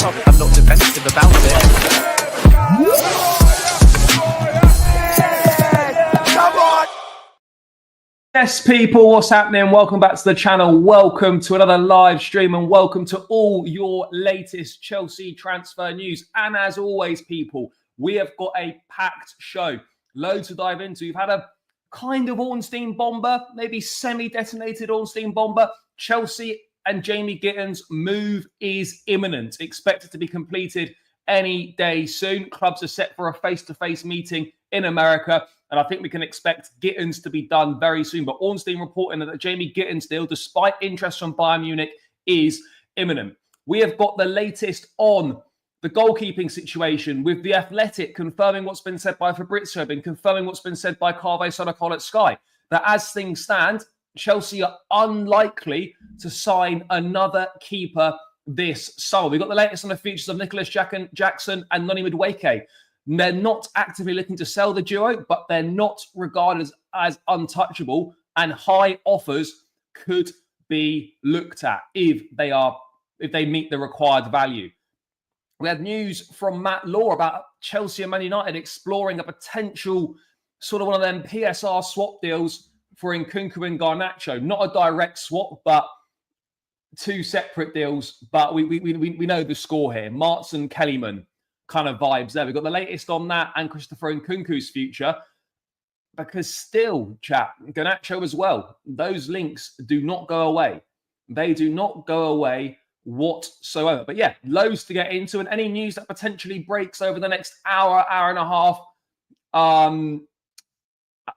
I'm not defensive about it. Yes, people, what's happening? Welcome back to the channel. Welcome to another live stream and welcome to all your latest Chelsea transfer news. And as always, people, we have got a packed show. Loads to dive into. We've had a kind of Ornstein bomber, maybe semi-detonated Ornstein bomber. Chelsea and Jamie Gittens' move is imminent. Expected to be completed any day soon. Clubs are set for a face-to-face meeting in America. And I think we can expect Gittens to be done very soon. But Ornstein reporting that the Jamie Gittens deal, despite interest from Bayern Munich, is imminent. We have got the latest on the goalkeeping situation with The Athletic confirming what's been said by Fabrizio and confirming what's been said by Carve Sonacol at Sky. That as things stand, Chelsea are unlikely to sign another keeper this summer. We've got the latest on the features of Nicholas Jackson and Noni Madueke. They're not actively looking to sell the duo, but they're not regarded as untouchable, and high offers could be looked at if they meet the required value. We had news from Matt Law about Chelsea and Man United exploring a potential sort of one of them PSR swap deals for Nkunku and Garnacho. Not a direct swap, but two separate deals. But we know the score here. Martson, Kellyman kind of vibes there. We've got the latest on that and Christopher Nkunku's future. Because still, chat, Garnacho as well. Those links do not go away. They do not go away whatsoever. But yeah, loads to get into, and any news that potentially breaks over the next hour and a half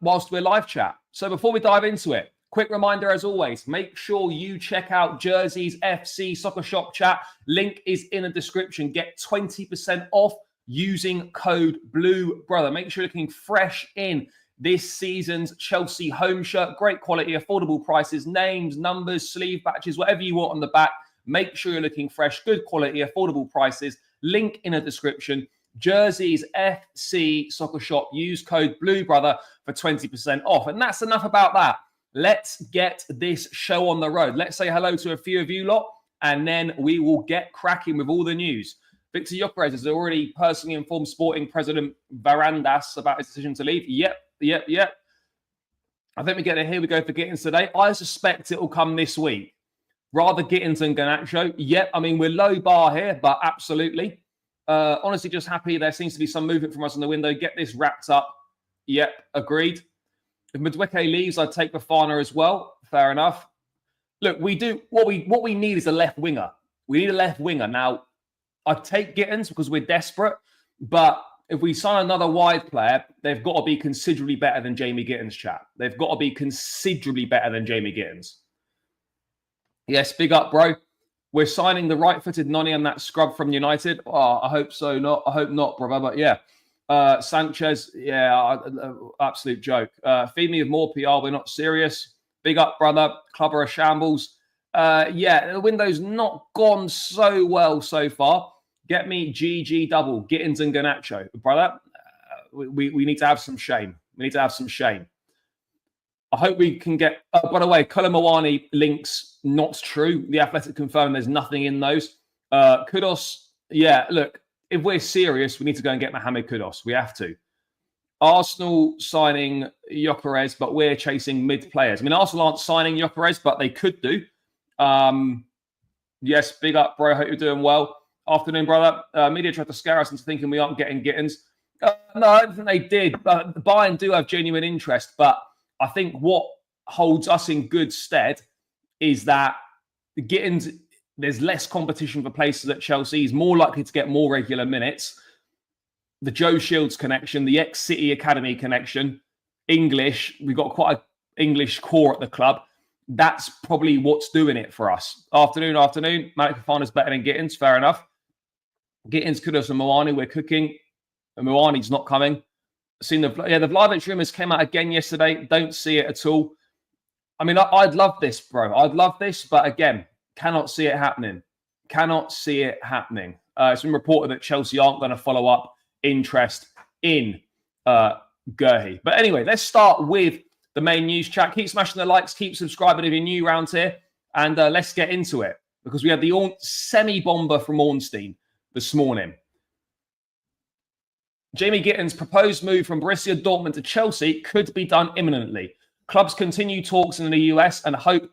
whilst we're live chat. So before we dive into it, quick reminder as always, make sure you check out Jersey's FC Soccer Shop chat. Link is in the description. Get 20% off using code BLUEBROTHER. Make sure you're looking fresh in this season's Chelsea home shirt. Great quality, affordable prices, names, numbers, sleeve patches, whatever you want on the back. Make sure you're looking fresh, good quality, affordable prices. Link in the description. Jersey's FC Soccer Shop. Use code BLUEBROTHER for 20% off. And that's enough about that. Let's get this show on the road. Let's say hello to a few of you lot, and then we will get cracking with all the news. Victor Gyökeres has already personally informed Sporting President Varandas about his decision to leave. Yep. I think we get it. Here we go for Gittens today. I suspect it will come this week. Rather Gittens than Garnacho. Yep, I mean, we're low bar here, but absolutely. Honestly, just happy there seems to be some movement from us in the window. Get this wrapped up. Yep, agreed. If Madueke leaves, I'd take Bafana as well. Fair enough. Look, we do what we need is a left winger. We need a left winger. Now, I'd take Gittens because we're desperate, but if we sign another wide player, they've got to be considerably better than Jamie Gittens, chat. They've got to be considerably better than Jamie Gittens. Yes, big up, bro. We're signing the right-footed Noni and that scrub from United. Oh, I hope so. I hope not, brother. But yeah. Sanchez, yeah, absolute joke. Feed me with more PR. We're not serious. Big up, brother. Club are a shambles. Yeah, the window's not gone so well so far. Get me GG double, Gittens and Garnacho. Brother, we need to have some shame. We need to have some shame. I hope we can get... by the way, Kolomawani links, not true. The Athletic confirmed there's nothing in those. Kudos, yeah, look, if we're serious, we need to go and get Mohamed Kudos. We have to. Arsenal signing Gyökeres, but we're chasing mid-players. I mean, Arsenal aren't signing Gyökeres, but they could do. Yes, big up, bro. Hope you're doing well. Afternoon, brother. Media tried to scare us into thinking we aren't getting Gittens. No, I don't think they did. But Bayern do have genuine interest. But I think what holds us in good stead is that Gittens, there's less competition for places at Chelsea. He's more likely to get more regular minutes. The Joe Shields connection, the ex-City Academy connection, English. We've got quite an English core at the club. That's probably what's doing it for us. Afternoon. Malik Fofana's better than Gittens. Fair enough. Gittens, Kudos and Moani. We're cooking. And Moani's not coming. Seen the Vlahovic rumours came out again yesterday. Don't see it at all. I mean, I'd love this, bro. I'd love this, but again, cannot see it happening. Cannot see it happening. It's been reported that Chelsea aren't going to follow up interest in Gurhi. But anyway, let's start with the main news chat. Keep smashing the likes, keep subscribing if you're new around here, and let's get into it because we had the semi-bomber from Ornstein. this morning. Jamie Gittens' proposed move from Borussia Dortmund to Chelsea could be done imminently. Clubs continue talks in the US and hope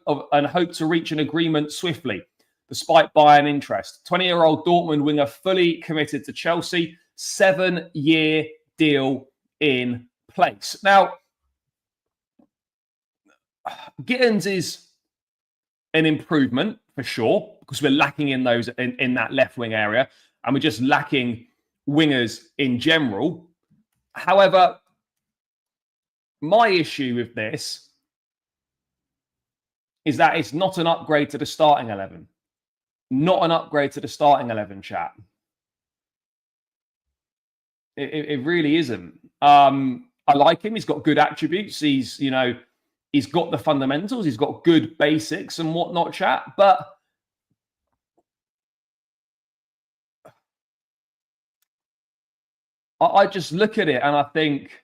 to reach an agreement swiftly, despite Bayern interest. 20-year-old Dortmund winger fully committed to Chelsea, 7-year deal in place. Now, Gittens is an improvement for sure, because we're lacking in those in that left wing area, and we're just lacking wingers in general. However, my issue with this is that it's not an upgrade to the starting 11. Not an upgrade to the starting 11, chat. It really isn't. I like him. He's got good attributes. He's got the fundamentals. He's got good basics and whatnot, chat. But I just look at it and I think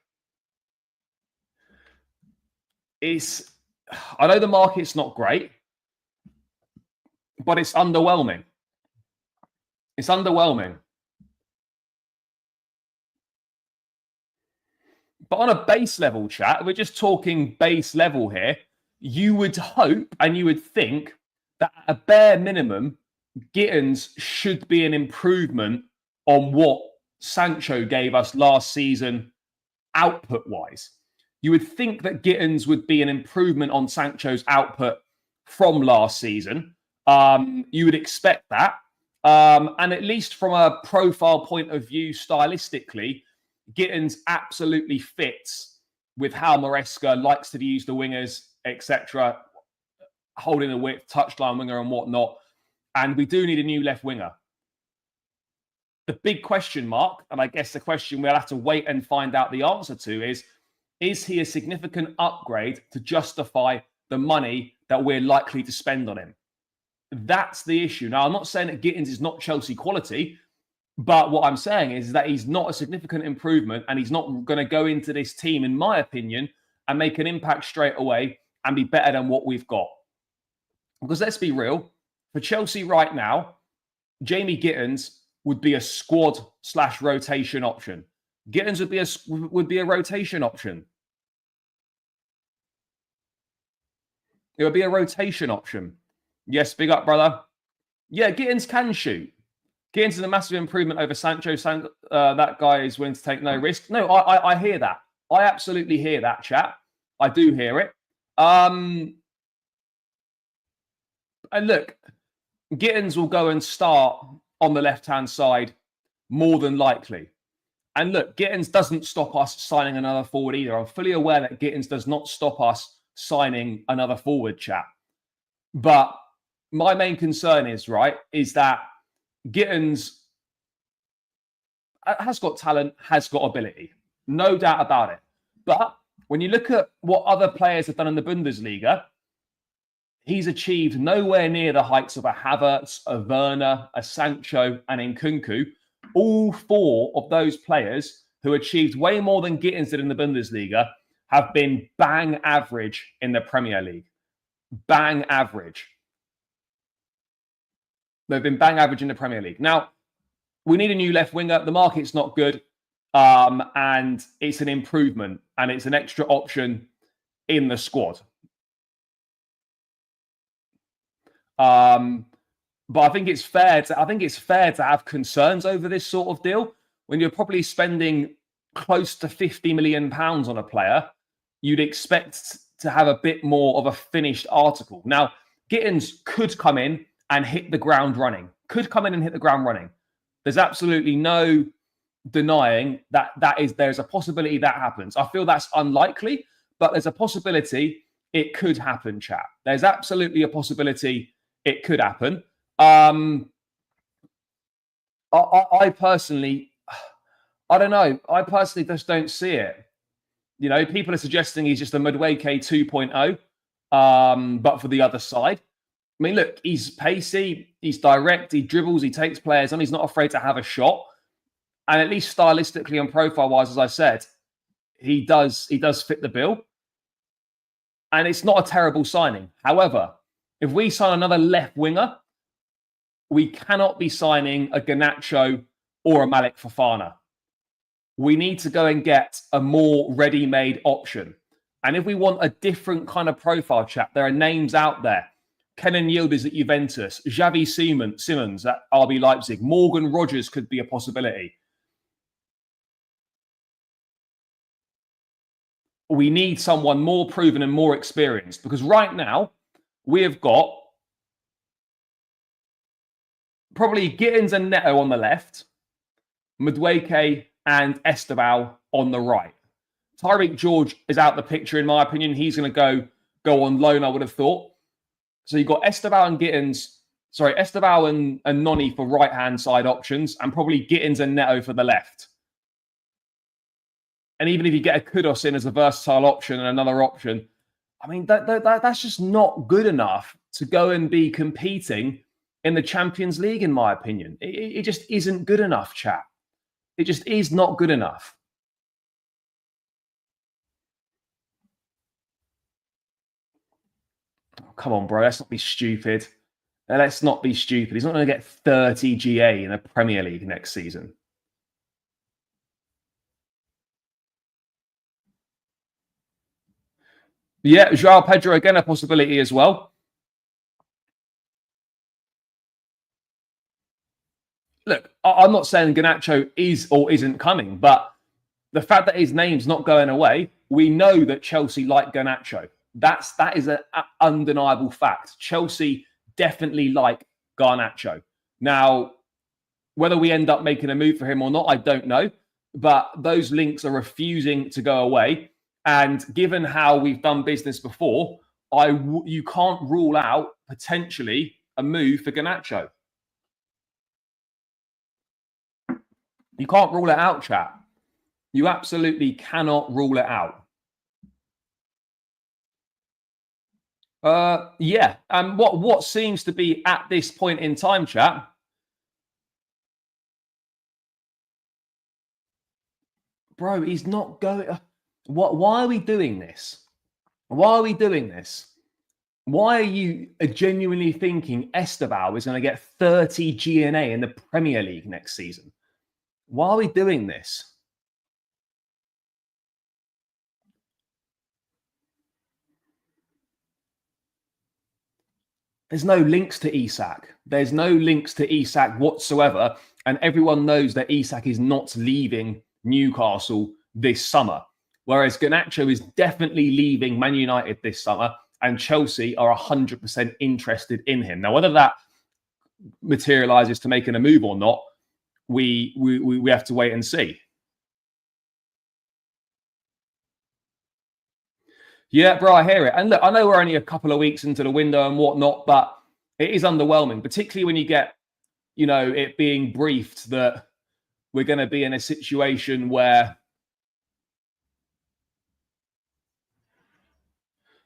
I know the market's not great, but it's underwhelming. It's underwhelming. But on a base level, chat, we're just talking base level here. You would hope and you would think that at a bare minimum, Gittens should be an improvement on what Sancho gave us last season output-wise. You would think that Gittens would be an improvement on Sancho's output from last season. You would expect that. And at least from a profile point of view, stylistically, Gittens absolutely fits with how Maresca likes to use the wingers, etc., holding the width, touchline winger and whatnot. And we do need a new left winger. The big question mark, and I guess the question we'll have to wait and find out the answer to is he a significant upgrade to justify the money that we're likely to spend on him? That's the issue. Now, I'm not saying that Gittens is not Chelsea quality, but what I'm saying is that he's not a significant improvement and he's not going to go into this team, in my opinion, and make an impact straight away and be better than what we've got. Because let's be real, for Chelsea right now, Jamie Gittens would be a squad/rotation option. Gittens would be a rotation option. It would be a rotation option. Yes, big up, brother. Yeah, Gittens can shoot. Gittens is a massive improvement over Sancho. That guy is willing to take no risk. No, I hear that. I absolutely hear that, chat. I do hear it. And look, Gittens will go and start on the left-hand side more than likely. And look, Gittens doesn't stop us signing another forward either. I'm fully aware that Gittens does not stop us signing another forward, chat. But my main concern is that Gittens has got talent, has got ability. No doubt about it. But when you look at what other players have done in the Bundesliga, he's achieved nowhere near the heights of a Havertz, a Werner, a Sancho, and Nkunku. All four of those players who achieved way more than Gittens did in the Bundesliga have been bang average in the Premier League. Bang average. They've been bang average in the Premier League. Now, we need a new left winger. The market's not good. And it's an improvement. And it's an extra option in the squad. But I think it's fair to have concerns over this sort of deal. When you're probably spending close to £50 million on a player, you'd expect to have a bit more of a finished article. Now, Gittens could come in and hit the ground running. There's absolutely no denying that there's a possibility that happens. I feel that's unlikely, but there's a possibility it could happen, chat. There's absolutely a possibility it could happen. I personally, I don't know. I personally just don't see it. You know, people are suggesting he's just a Madueke 2.0, but for the other side. I mean, look, he's pacey, he's direct, he dribbles, he takes players on, he's not afraid to have a shot. And at least stylistically and profile-wise, as I said, he does fit the bill. And it's not a terrible signing. However, if we sign another left winger, we cannot be signing a Garnacho or a Malik Fofana. We need to go and get a more ready-made option. And if we want a different kind of profile, chat, there are names out there. Kenan Yildiz at Juventus, Xavi Simmons at RB Leipzig, Morgan Rogers could be a possibility. We need someone more proven and more experienced, because right now we have got probably Gittens and Neto on the left, Madueke and Esteban on the right. Tyreek George is out the picture, in my opinion. He's going to go on loan, I would have thought. So you've got Esteban and Noni for right-hand side options, and probably Gittens and Neto for the left. And even if you get a Kudos in as a versatile option and another option, I mean, that's just not good enough to go and be competing in the Champions League, in my opinion. It just isn't good enough, chat. It just is not good enough. Oh, come on, bro. Let's not be stupid. Let's not be stupid. He's not going to get 30 GA in the Premier League next season. Yeah, João Pedro, again, a possibility as well. Look, I'm not saying Garnacho is or isn't coming, but the fact that his name's not going away, we know that Chelsea like Garnacho. That is an undeniable fact. Chelsea definitely like Garnacho. Now, whether we end up making a move for him or not, I don't know. But those links are refusing to go away. And given how we've done business before, you can't rule out potentially a move for Garnacho. You can't rule it out, chat. You absolutely cannot rule it out. Yeah. And what seems to be at this point in time, chat, bro, he's not going. Why are we doing this? Why are we doing this? Why are you genuinely thinking Esteban is going to get 30 GNA in the Premier League next season? Why are we doing this? There's no links to Isak. There's no links to Isak whatsoever. And everyone knows that Isak is not leaving Newcastle this summer. Whereas Garnacho is definitely leaving Man United this summer, and Chelsea are 100% interested in him. Now, whether that materializes to making a move or not, we have to wait and see. Yeah, bro, I hear it. And look, I know we're only a couple of weeks into the window and whatnot, but it is underwhelming, particularly when you get, it being briefed that we're going to be in a situation where,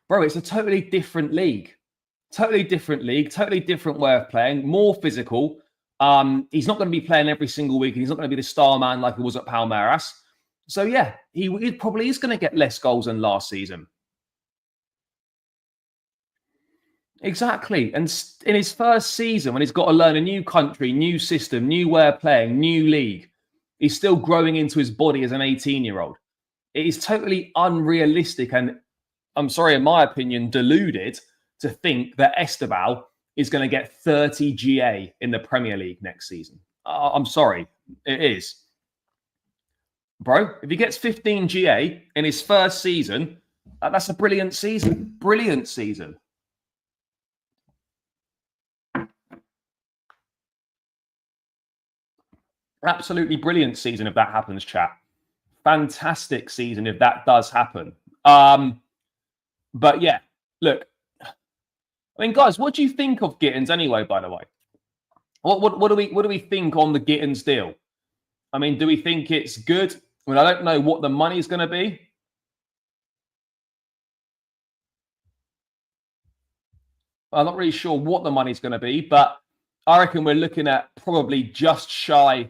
bro, it's a totally different league. Totally different league, totally different way of playing, more physical. He's not going to be playing every single week, and he's not going to be the star man like he was at Palmeiras. So, yeah, he probably is going to get less goals than last season. Exactly. And in his first season, when he's got to learn a new country, new system, new way of playing, new league, he's still growing into his body as an 18-year-old. It is totally unrealistic and, I'm sorry, in my opinion, deluded to think that Esteban is going to get 30 GA in the Premier League next season. I'm sorry. It is. Bro, if he gets 15 GA in his first season, that's a brilliant season. Brilliant season. Absolutely brilliant season if that happens, chat. Fantastic season if that does happen. But yeah, look. I mean, guys, what do you think of Gittens anyway? By the way, what do we think on the Gittens deal? I mean, do we think it's good? I mean, I don't know what the money's going to be. I'm not really sure what the money's going to be, but I reckon we're looking at probably just shy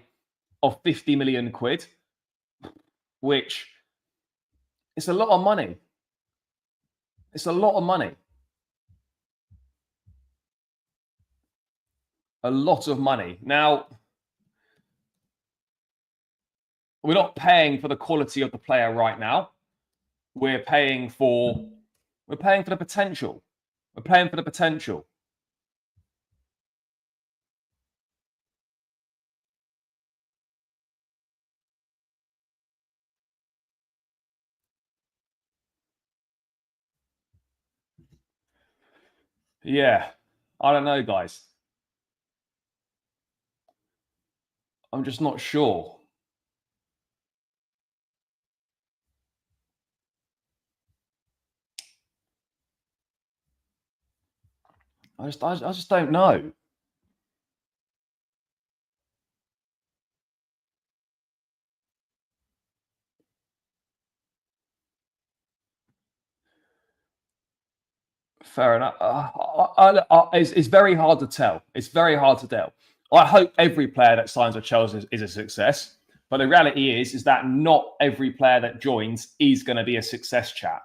of 50 million quid, which is a lot of money. It's a lot of money. A lot of money. Now, we're not paying for the quality of the player right now. We're paying for the potential. We're paying for the potential. Yeah. I don't know, guys. I'm just not sure. I just don't know. Fair enough. It's very hard to tell. It's very hard to tell. I hope every player that signs with Chelsea is a success. But the reality is that not every player that joins is going to be a success, chat.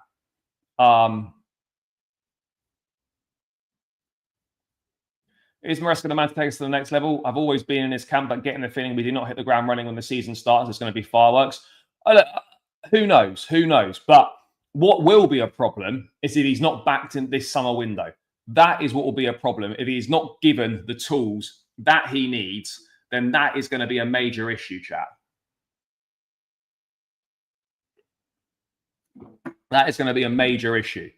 Is Maresca the man to take us to the next level? I've always been in his camp, but getting the feeling we did not hit the ground running when the season starts. It's going to be fireworks. Who knows? Who knows? But what will be a problem is if he's not backed in this summer window. That is what will be a problem. If he's not given the tools that he needs, then that is going to be a major issue, chat. That is going to be a major issue.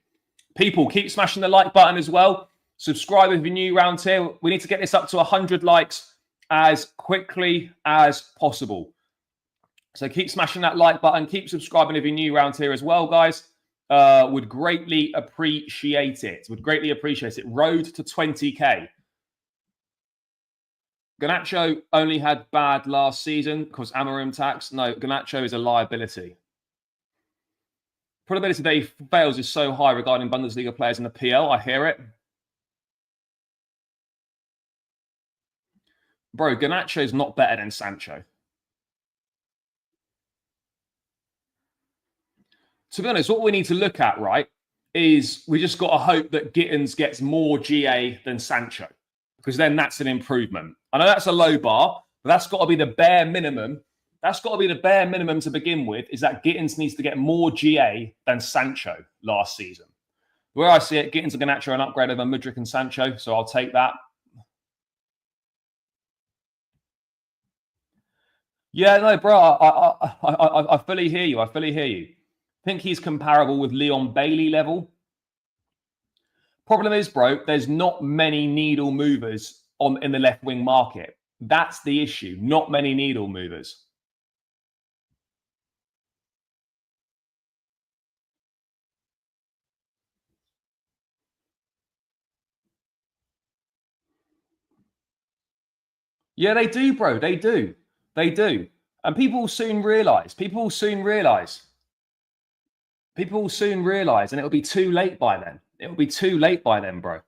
People, keep smashing the like button as well. Subscribe if you're new around here. We need to get this up to 100 likes as quickly as possible. So keep smashing that like button. Keep subscribing if you're new around here as well, guys. Would greatly appreciate it. Would greatly appreciate it. Road to 20k. Garnacho only had bad last season because Amorim tax. No, Garnacho is a liability. Probability that he fails is so high regarding Bundesliga players in the PL. I hear it. Bro, Garnacho is not better than Sancho. To be honest, what we need to look at, right, is we just got to hope that Gittens gets more GA than Sancho, because then that's an improvement. I know that's a low bar, but that's got to be the bare minimum. That's got to be the bare minimum to begin with, is that Gittens needs to get more GA than Sancho last season. Where I see it, Gittens and Garnacho are an upgrade over Mudryk and Sancho, so I'll take that. Yeah, no, bro, I fully hear you. I fully hear you. I think he's comparable with Leon Bailey level. Problem is, bro, there's not many needle movers in the left wing market. That's the issue. Not many needle movers. Yeah, they do, bro. They do. They do. And people will soon realize. People will soon realize. People will soon realize, and it'll be too late by then. It'll be too late by then, bro.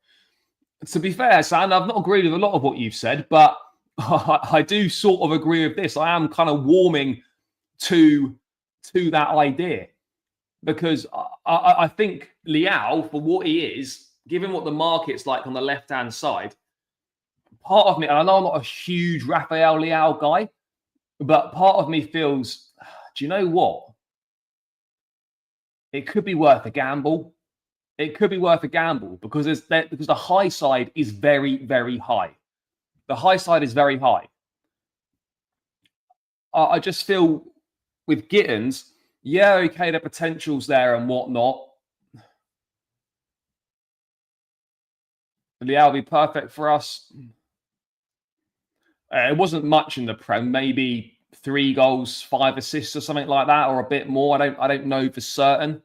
To be fair, Sam, I've not agreed with a lot of what you've said, but I do sort of agree with this. I am kind of warming to that idea, because I think Leao, for what he is, given what the market's like on the left-hand side, part of me, and I know I'm not a huge Rafael Leao guy, but part of me feels, do you know what? It could be worth a gamble. It could be worth a gamble because the high side is very, very high. The high side is very high. I just feel with Gittens, yeah, okay, the potential's there and whatnot. Leao will be perfect for us. It wasn't much in the Prem, maybe 3 goals, 5 assists or something like that, or a bit more. I don't know for certain.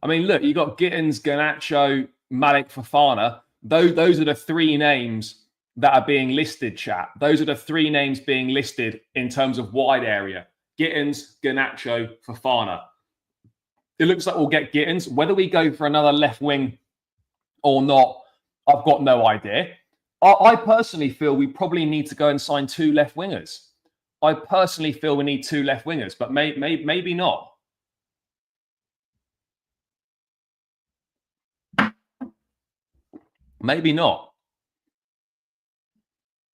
I mean, look, you got Gittens, Garnacho, Malik, Fofana. Those are the 3 names that are being listed, chat. Those are the 3 names being listed in terms of wide area. Gittens, Garnacho, Fofana. It looks like we'll get Gittens. Whether we go for another left wing or not, I've got no idea. I personally feel we probably need to go and sign 2 left wingers. I personally feel we need 2 left wingers, but maybe not. Maybe not.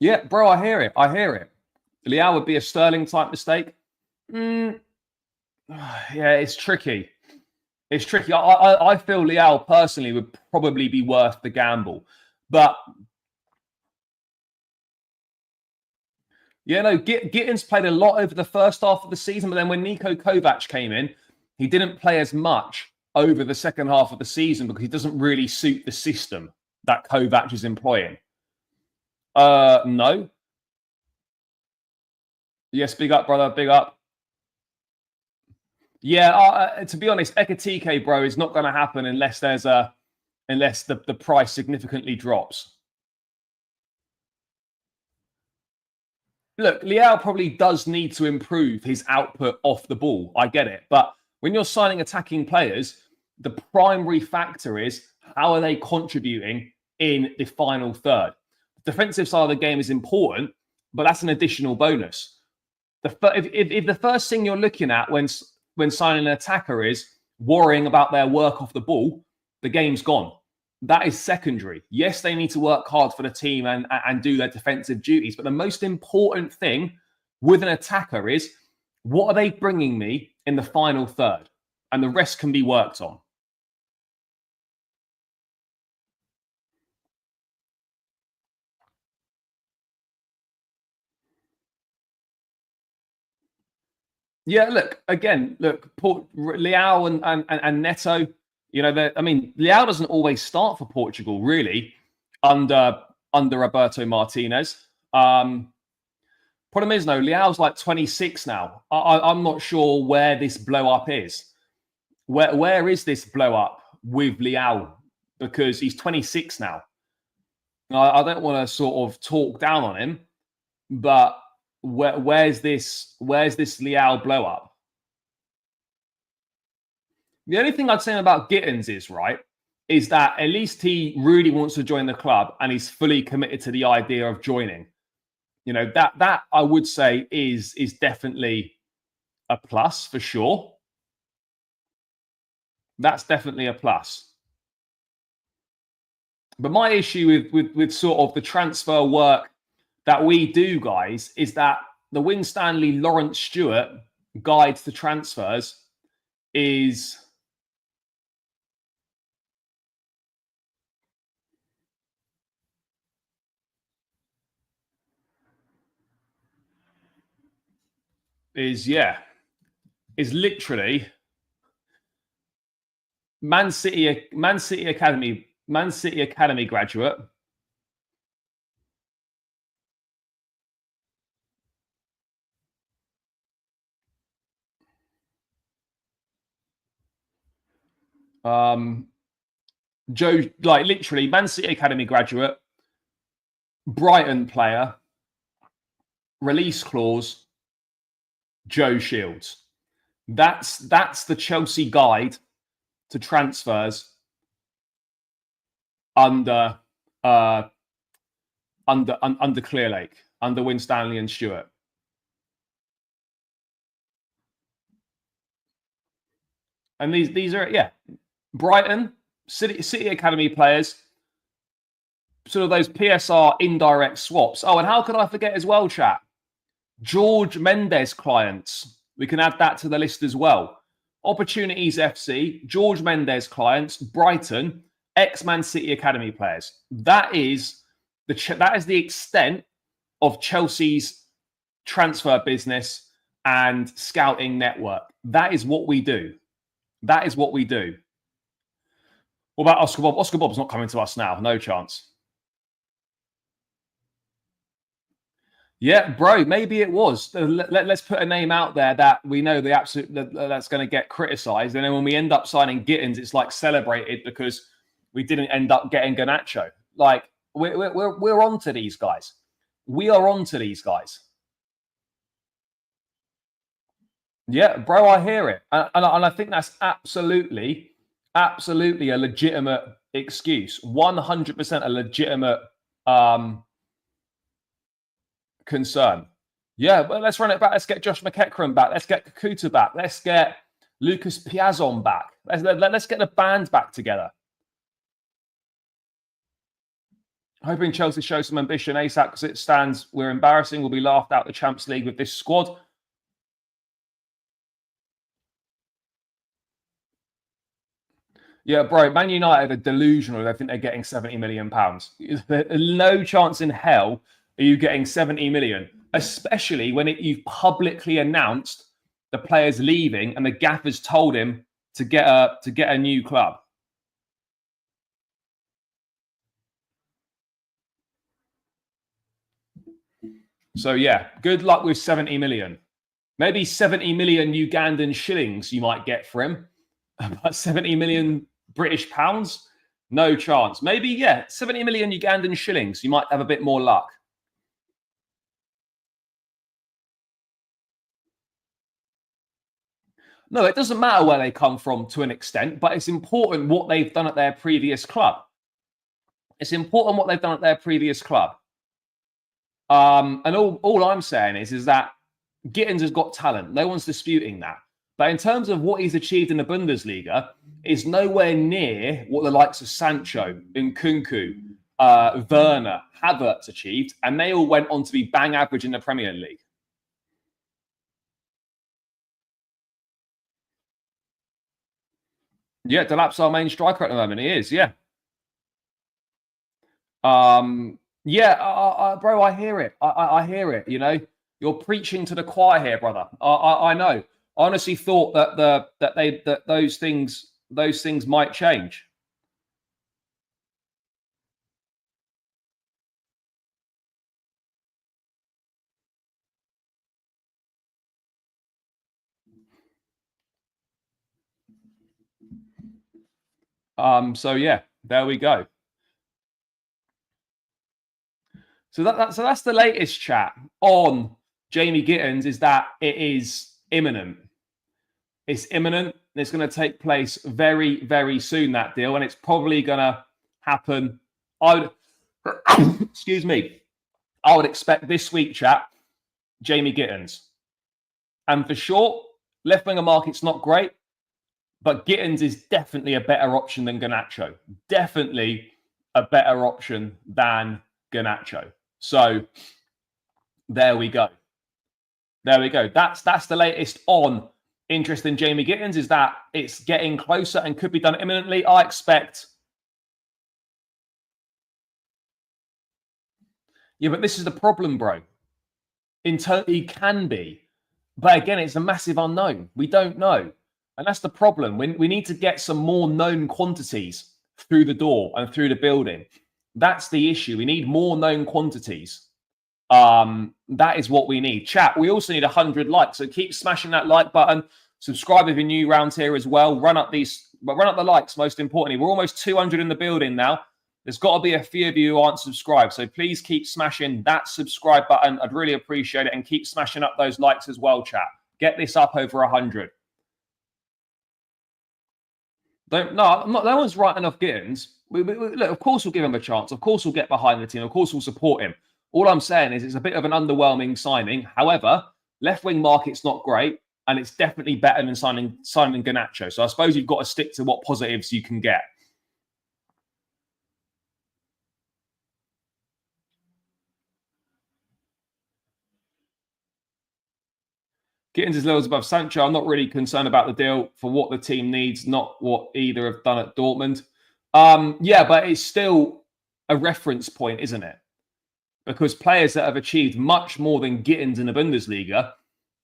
Yeah, bro, I hear it. Leao would be a Sterling type mistake. Yeah, it's tricky. I feel Leao personally would probably be worth the gamble. But yeah, no, Gittens played a lot over the first half of the season, but then when Niko Kovac came in, he didn't play as much over the second half of the season because he doesn't really suit the system that Kovac is employing. No. Yes, big up, brother, big up. Yeah, to be honest, Ekatike, bro, is not going to happen unless the price significantly drops. Look, Leao probably does need to improve his output off the ball. I get it. But when you're signing attacking players, the primary factor is how are they contributing in the final third? The defensive side of the game is important, but that's an additional bonus. If the first thing you're looking at when signing an attacker is worrying about their work off the ball, the game's gone. That is secondary. Yes, they need to work hard for the team and do their defensive duties. But the most important thing with an attacker is what are they bringing me in the final third? And the rest can be worked on. Yeah, look, Leao and Neto, Leao doesn't always start for Portugal, really, under Roberto Martinez. Problem is, no, Leao's like 26 now. I'm not sure where this blow up is. Where is this blow up with Leao? Because he's 26 now. I don't want to sort of talk down on him, but where's this Leao blow up? The only thing I'd say about Gittens is that at least he really wants to join the club and he's fully committed to the idea of joining. That I would say is definitely a plus for sure. That's definitely a plus. But my issue with sort of the transfer work that we do, guys, is that the Winstanley Lawrence Stewart guide to transfers is literally Man City Academy graduate. Joe, like literally Man City Academy graduate, Brighton player, release clause, Joe Shields. That's the Chelsea guide to transfers under Clearlake, under Winstanley and Stewart. And these are Brighton, City Academy players, sort of those PSR indirect swaps. Oh, and how could I forget as well, chat? George Mendes clients. We can add that to the list as well. Opportunities FC, George Mendes clients, Brighton, ex-Man City Academy players. That is the extent of Chelsea's transfer business and scouting network. That is what we do. What about Oscar Bob? Oscar Bob's not coming to us now. No chance. Yeah, bro, maybe it was. Let's put a name out there that we know that's going to get criticised. And then when we end up signing Gittens, it's like celebrated because we didn't end up getting Garnacho. Like, we're on to these guys. We are on to these guys. Yeah, bro, I hear it. And I think that's absolutely a legitimate excuse. 100% a legitimate concern. Yeah, but let's run it back. Let's get Josh McEachran back. Let's get Kakuta back. Let's get Lucas Piazon back. Let's get the band back together. Hoping Chelsea show some ambition ASAP because it stands. We're embarrassing. We'll be laughed out the Champions League with this squad. Yeah, bro, Man United are delusional. They think they're getting £70 million. There's no chance in hell are you getting 70 million, especially when you've publicly announced the player's leaving and the gaffer's told him to get a new club. So yeah, good luck with 70 million. Maybe 70 million Ugandan shillings you might get for him, but 70 million British pounds, no chance. Maybe, yeah, 70 million Ugandan shillings, you might have a bit more luck. No, it doesn't matter where they come from to an extent, but it's important what they've done at their previous club. It's important what they've done at their previous club. And all I'm saying is that Gittens has got talent. No one's disputing that. But in terms of what he's achieved in the Bundesliga, is nowhere near what the likes of Sancho, Nkunku, Werner, Havertz achieved, and they all went on to be bang average in the Premier League. Yeah, Delap's our main striker at the moment. He is, yeah. Yeah, bro, I hear it. I hear it. You know, you're preaching to the choir here, brother. I know. I honestly thought that those things might change. So yeah, there we go. So that's the latest chat on Jamie Gittens, is that it is imminent. It's imminent. It's going to take place very, very soon, that deal, and it's probably going to happen. Excuse me. I would expect this week, chat, Jamie Gittens. And for sure, left winger market's not great, but Gittens is definitely a better option than Garnacho. Definitely a better option than Garnacho. So there we go. There we go. That's the latest on interest in Jamie Gittens, is that it's getting closer and could be done imminently. I expect. Yeah, but this is the problem, bro. He can be, but again, it's a massive unknown. We don't know, and that's the problem. We need to get some more known quantities through the door and through the building. That's the issue. We need more known quantities. That is what we need. Chat, we also need 100 likes, so keep smashing that like button. Subscribe if you're new around here as well. Run up the likes, most importantly. We're almost 200 in the building now. There's got to be a few of you who aren't subscribed, so please keep smashing that subscribe button. I'd really appreciate it, and keep smashing up those likes as well, chat. Get this up over 100. No one's writing off Gittens. Look, of course we'll give him a chance. Of course we'll get behind the team. Of course we'll support him. All I'm saying is it's a bit of an underwhelming signing. However, left wing market's not great, and it's definitely better than signing Garnacho. So I suppose you've got to stick to what positives you can get. Gittens is levels above Sancho. I'm not really concerned about the deal for what the team needs, not what either have done at Dortmund. Yeah, but it's still a reference point, isn't it? Because players that have achieved much more than Gittens in the Bundesliga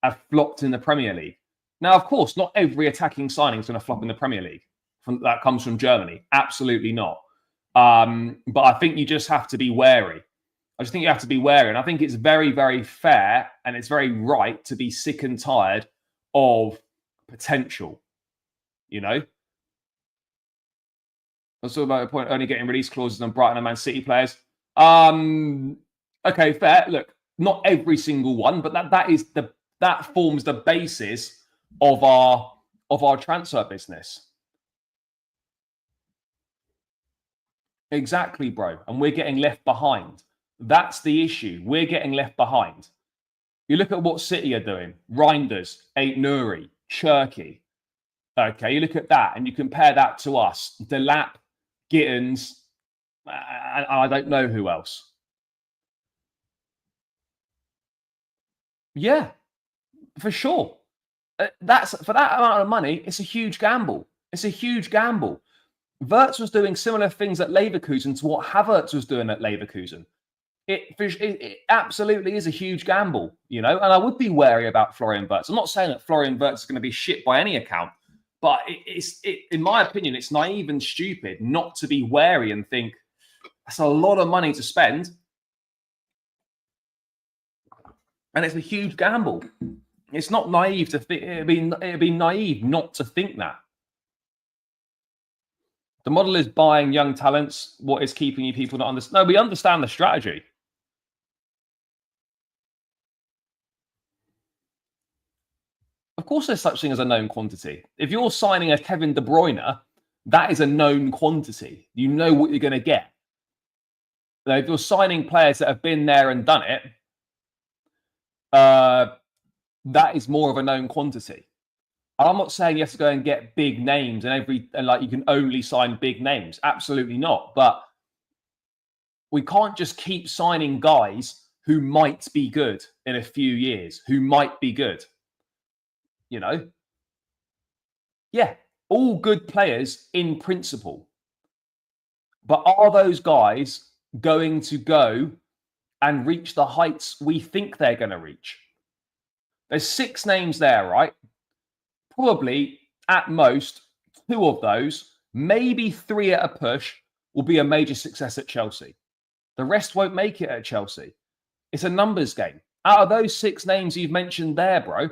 have flopped in the Premier League. Now, of course, not every attacking signing is going to flop in the Premier League. That comes from Germany. Absolutely not. But I think you just have to be wary. I just think you have to be wary. And I think it's very, very fair and it's very right to be sick and tired of potential, you know? Let's talk about the point only getting release clauses on Brighton and Man City players. Okay, fair. Look, not every single one, but that forms the basis of our transfer business. Exactly, bro. And we're getting left behind. That's the issue. We're getting left behind. You look at what City are doing. Reinders, Ait Nouri, Cherky. Okay, you look at that and you compare that to us. Delap, Gittens, and I don't know who else. Yeah, for sure. That's for that amount of money. It's a huge gamble. It's a huge gamble. Wirtz was doing similar things at Leverkusen to what Havertz was doing at Leverkusen. It absolutely is a huge gamble, you know, and I would be wary about Florian Wirtz. I'm not saying that Florian Wirtz is going to be shit by any account, but in my opinion, it's naive and stupid not to be wary and think that's a lot of money to spend, and it's a huge gamble. It's not naive to think. It'd be naive not to think that. The model is buying young talents. What is keeping you people not understand? No, we understand the strategy. Of course, there's such thing as a known quantity. If you're signing a Kevin De Bruyne, that is a known quantity. You know what you're going to get. Now, if you're signing players that have been there and done it, that is more of a known quantity. I'm not saying you have to go and get big names and like you can only sign big names. Absolutely not. But we can't just keep signing guys who might be good in a few years, who might be good. You know? Yeah, all good players in principle. But are those guys going to go and reach the heights we think they're going to reach? There's 6 names there, right? Probably at most 2 of those, maybe 3 at a push, will be a major success at Chelsea. The rest won't make it at Chelsea. It's a numbers game. Out of those 6 names you've mentioned there, bro,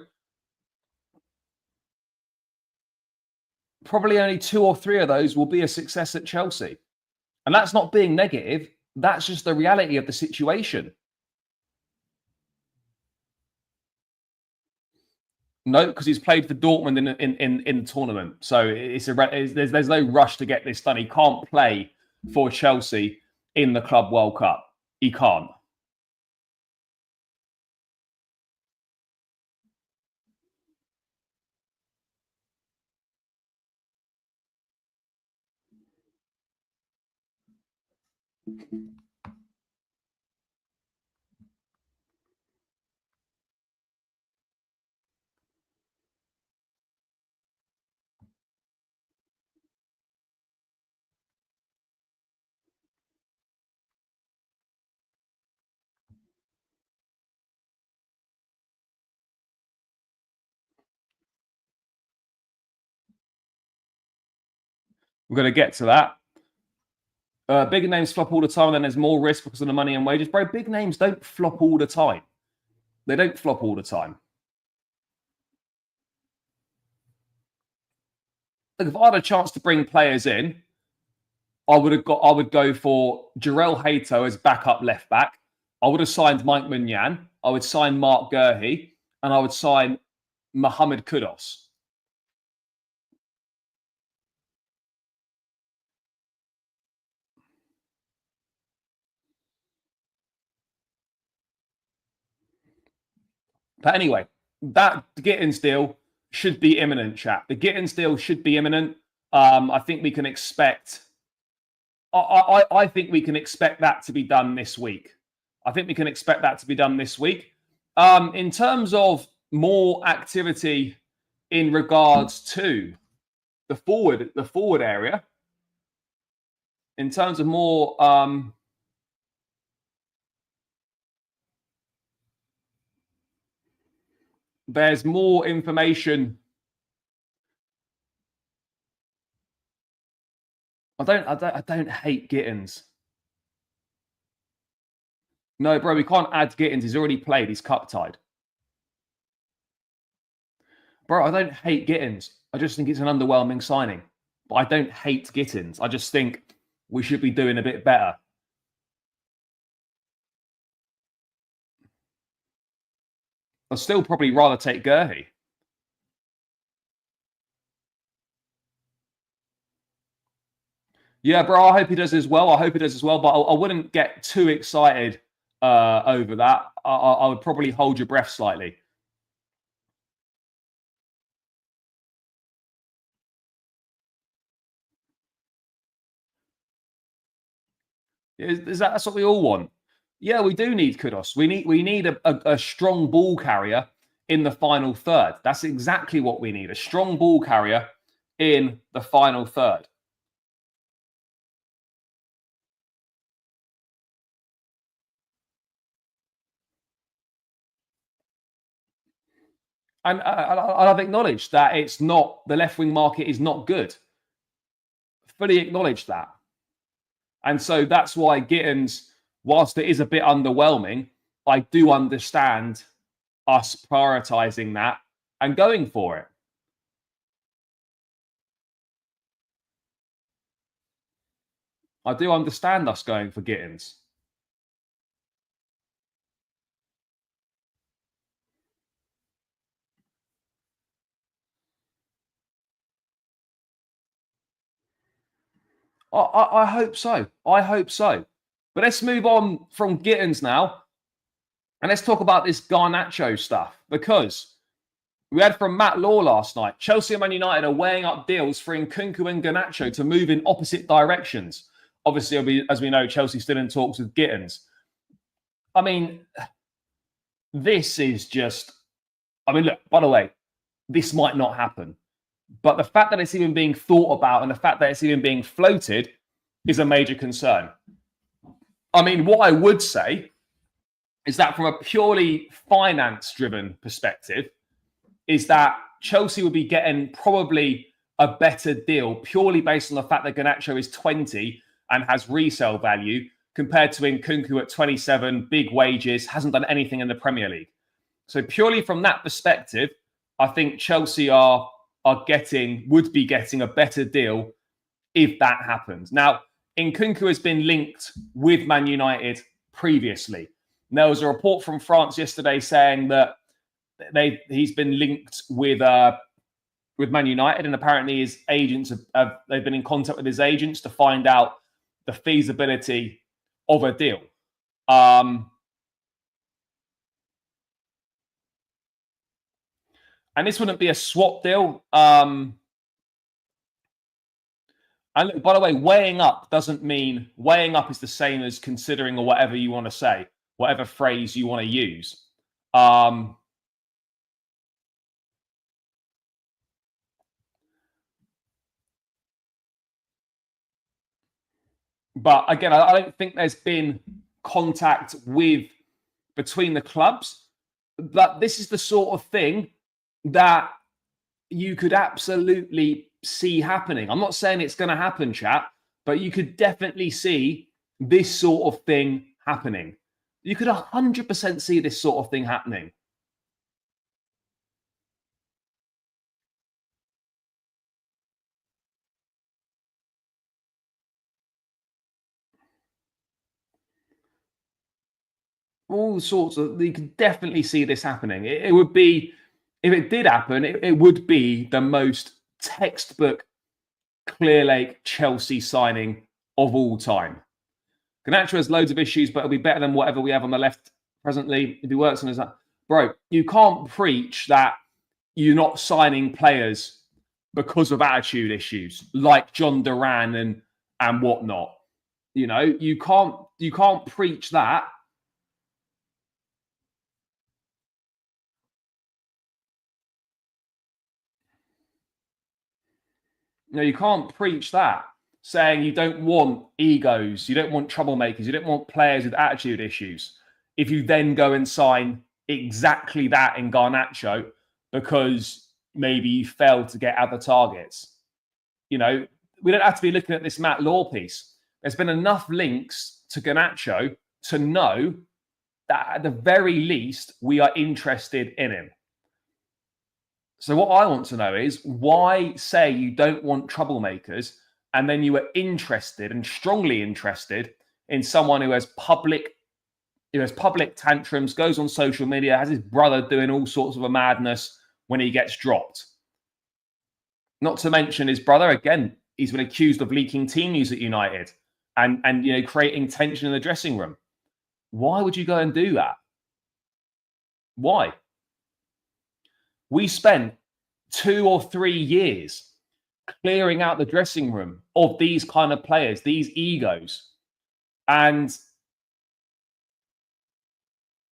probably only 2 or 3 of those will be a success at Chelsea. And that's not being negative. That's just the reality of the situation. No, because he's played for Dortmund in the tournament. So there's no rush to get this done. He can't play for Chelsea in the Club World Cup. He can't. We're going to get to that. Bigger names flop all the time, and then there's more risk because of the money and wages. Bro, big names don't flop all the time. They don't flop all the time. Look, if I had a chance to bring players in, I would go for Jarell Hato as backup left back. I would have signed Mike Mignan. I would sign Mark Gurhey, and I would sign Mohamed Kudus. But anyway, that Gittens deal should be imminent, chap. The Gittens deal should be imminent. I think we can expect. I think we can expect that to be done this week. I think we can expect that to be done this week. In terms of more activity in regards to the forward area, in terms of more there's more information. I don't hate Gittens. No, bro, we can't add Gittens. He's already played. He's cup tied. Bro, I don't hate Gittens. I just think it's an underwhelming signing. But I don't hate Gittens. I just think we should be doing a bit better. I'd still probably rather take Gurhey. Yeah, bro, I hope he does as well. I hope he does as well, but I wouldn't get too excited over that, I would probably hold your breath slightly. That's what we all want? Yeah, we do need Kudos. We need a strong ball carrier in the final third. That's exactly what we need. A strong ball carrier in the final third. And I've acknowledged that it's not, the left wing market is not good. Fully acknowledged that. And so that's why Gittens, whilst it is a bit underwhelming, I do understand us prioritising that and going for it. I do understand us going for Gittens. I hope so. I hope so. But let's move on from Gittens now. And let's talk about this Garnacho stuff. Because we had from Matt Law last night, Chelsea and Man United are weighing up deals for Nkunku and Garnacho to move in opposite directions. Obviously, as we know, Chelsea still in talks with Gittens. I mean, this is just... I mean, look, by the way, this might not happen. But the fact that it's even being thought about and the fact that it's even being floated is a major concern. I mean, what I would say is that from a purely finance-driven perspective, is that Chelsea would be getting probably a better deal purely based on the fact that Garnacho is 20 and has resale value compared to Nkunku at 27, big wages, hasn't done anything in the Premier League. So purely from that perspective, I think Chelsea would be getting a better deal if that happens. Now, Nkunku has been linked with Man United previously. There was a report from France yesterday saying that he's been linked with Man United, and apparently his agents they've been in contact with his agents to find out the feasibility of a deal. And this wouldn't be a swap deal. And look, by the way, weighing up doesn't mean weighing up is the same as considering or whatever you want to say, whatever phrase you want to use. But again, I don't think there's been contact between the clubs. But this is the sort of thing that you could absolutely see happening. I'm not saying it's going to happen, chat, but you could definitely see this sort of thing happening. You could 100% see this sort of thing happening. All sorts of, you could definitely see this happening. It would be, if it did happen, it would be the most textbook Clear Lake Chelsea signing of all time. Garnacho has loads of issues, but it'll be better than whatever we have on the left presently if he works on his... Bro, you can't preach that you're not signing players because of attitude issues like John Duran and whatnot. You know, you can't preach that. You know, you can't preach that, saying you don't want egos, you don't want troublemakers, you don't want players with attitude issues. If you then go and sign exactly that in Garnacho because maybe you failed to get other targets. You know, we don't have to be looking at this Matt Law piece. There's been enough links to Garnacho to know that at the very least, we are interested in him. So what I want to know is why say you don't want troublemakers and then you are interested and strongly interested in someone who has public tantrums, goes on social media, has his brother doing all sorts of a madness when he gets dropped. Not to mention his brother, again, he's been accused of leaking team news at United and you know, creating tension in the dressing room. Why would you go and do that? Why? We spent 2 or 3 years clearing out the dressing room of these kind of players, these egos. And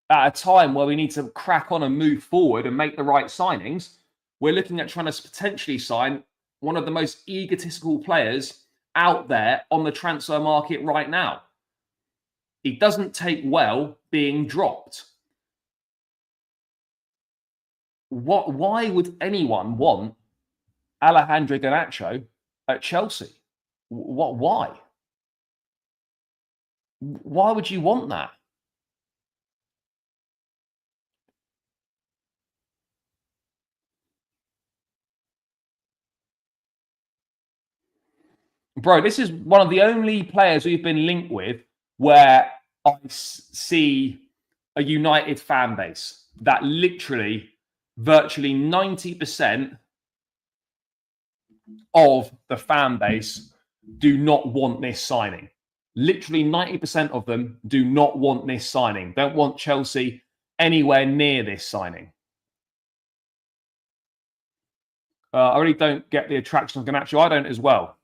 at a time where we need to crack on and move forward and make the right signings, we're looking at trying to potentially sign one of the most egotistical players out there on the transfer market right now. He doesn't take well being dropped. Why would anyone want Alejandro Garnacho at Chelsea? Why? Why would you want that? Bro, this is one of the only players we've been linked with where I see a united fan base that literally virtually 90% of the fan base do not want this signing. Literally 90% of them do not want this signing, don't want Chelsea anywhere near this signing. I really don't get the attraction of Garnacho. I don't as well.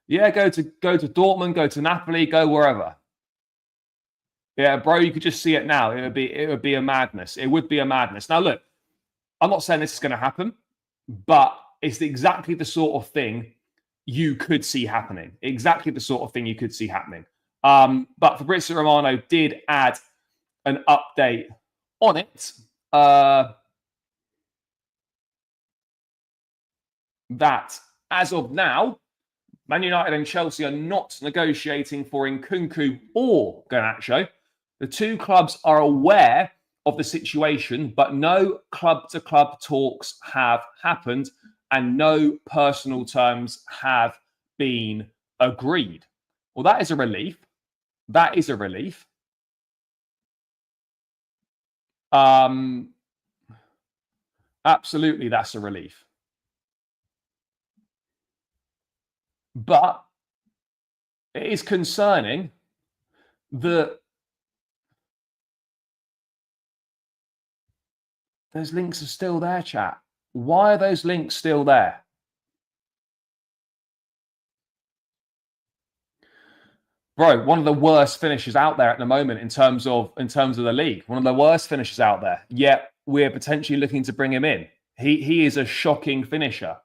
Yeah, go to Dortmund, go to Napoli, go wherever. Yeah, bro, you could just see it now. It would be a madness. It would be a madness. Now, look, I'm not saying this is going to happen, but it's exactly the sort of thing you could see happening. Exactly the sort of thing you could see happening. But Fabrizio Romano did add an update on it. That as of now, Man United and Chelsea are not negotiating for Nkunku or Garnacho. The two clubs are aware of the situation, but no club-to-club talks have happened and no personal terms have been agreed. Well, that is a relief. That is a relief. Absolutely, that's a relief. But it is concerning that those links are still there, chat. Why are those links still there? Bro, one of the worst finishes out there at the moment in terms of the league. One of the worst finishes out there. Yet we're potentially looking to bring him in. He is a shocking finisher.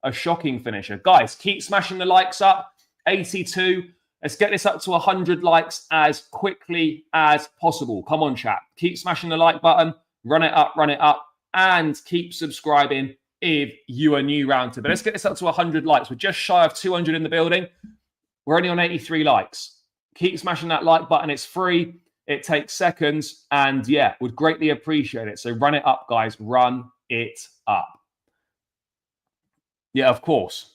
A shocking finisher. Guys, keep smashing the likes up. 82. Let's get this up to 100 likes as quickly as possible. Come on, chat. Keep smashing the like button. Run it up, and keep subscribing if you are new round to. But let's get this up to 100 likes. We're just shy of 200 in the building. We're only on 83 likes. Keep smashing that like button. It's free. It takes seconds. And yeah, would greatly appreciate it. So run it up, guys. Run it up. Yeah, of course.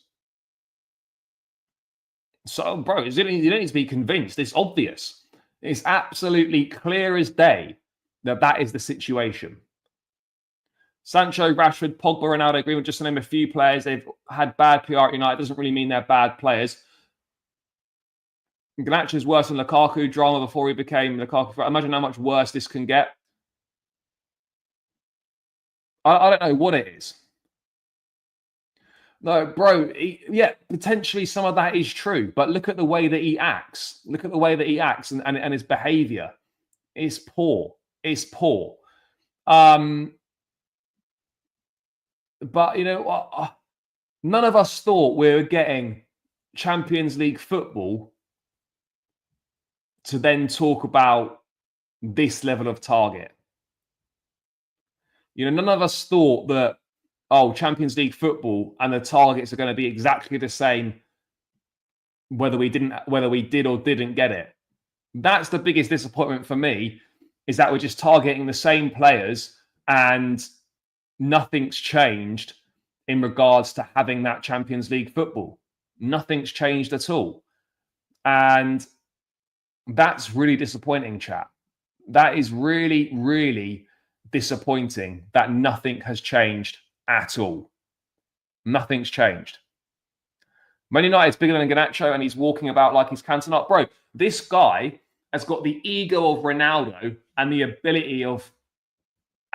So, bro, you don't need to be convinced. It's obvious. It's absolutely clear as day that is the situation. Sancho, Rashford, Pogba, Ronaldo, agreement, just to name a few players. They've had bad PR at United. It doesn't really mean they're bad players. Garnacho is worse than Lukaku. Drama before he became Lukaku. Imagine how much worse this can get. I don't know what it is. No, bro, yeah, potentially some of that is true. But look at the way that he acts. Look at the way that he acts and his behaviour. It's poor. It's poor. But, you know, none of us thought we were getting Champions League football to then talk about this level of target. You know, none of us thought that, Champions League football and the targets are going to be exactly the same whether we did or didn't get it. That's the biggest disappointment for me, is that we're just targeting the same players and nothing's changed in regards to having that Champions League football. Nothing's changed at all. And that's really disappointing, chat. That is really, really disappointing that nothing has changed at all. Nothing's changed. Man United's bigger than Garnacho and he's walking about like he's Cantona. Bro, this guy has got the ego of Ronaldo and the ability of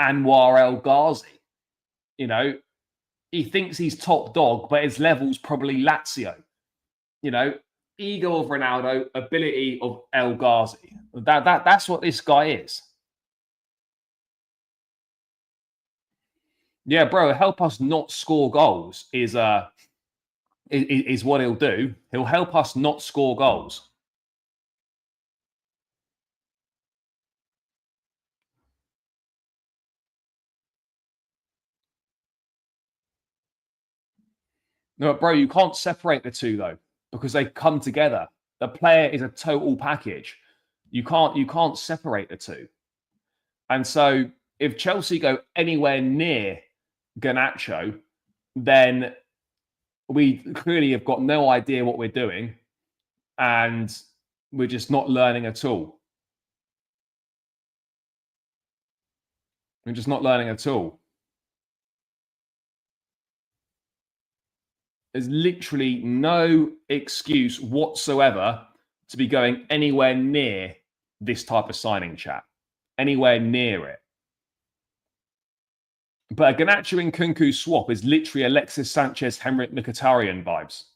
Anwar El Ghazi. You know, he thinks he's top dog, but his level's probably Lazio. You know, ego of Ronaldo, ability of El Ghazi. That's what this guy is. Yeah, bro, help us not score goals is what he'll do. He'll help us not score goals. No, bro, you can't separate the two though, because they come together. The player is a total package. You can't separate the two. And so if Chelsea go anywhere near Garnacho, then we clearly have got no idea what we're doing, and we're just not learning at all. We're just not learning at all. There's literally no excuse whatsoever to be going anywhere near this type of signing, chat. Anywhere near it. But a Garnacho and Nkunku swap is literally Alexis Sanchez, Henrik Mkhitaryan vibes.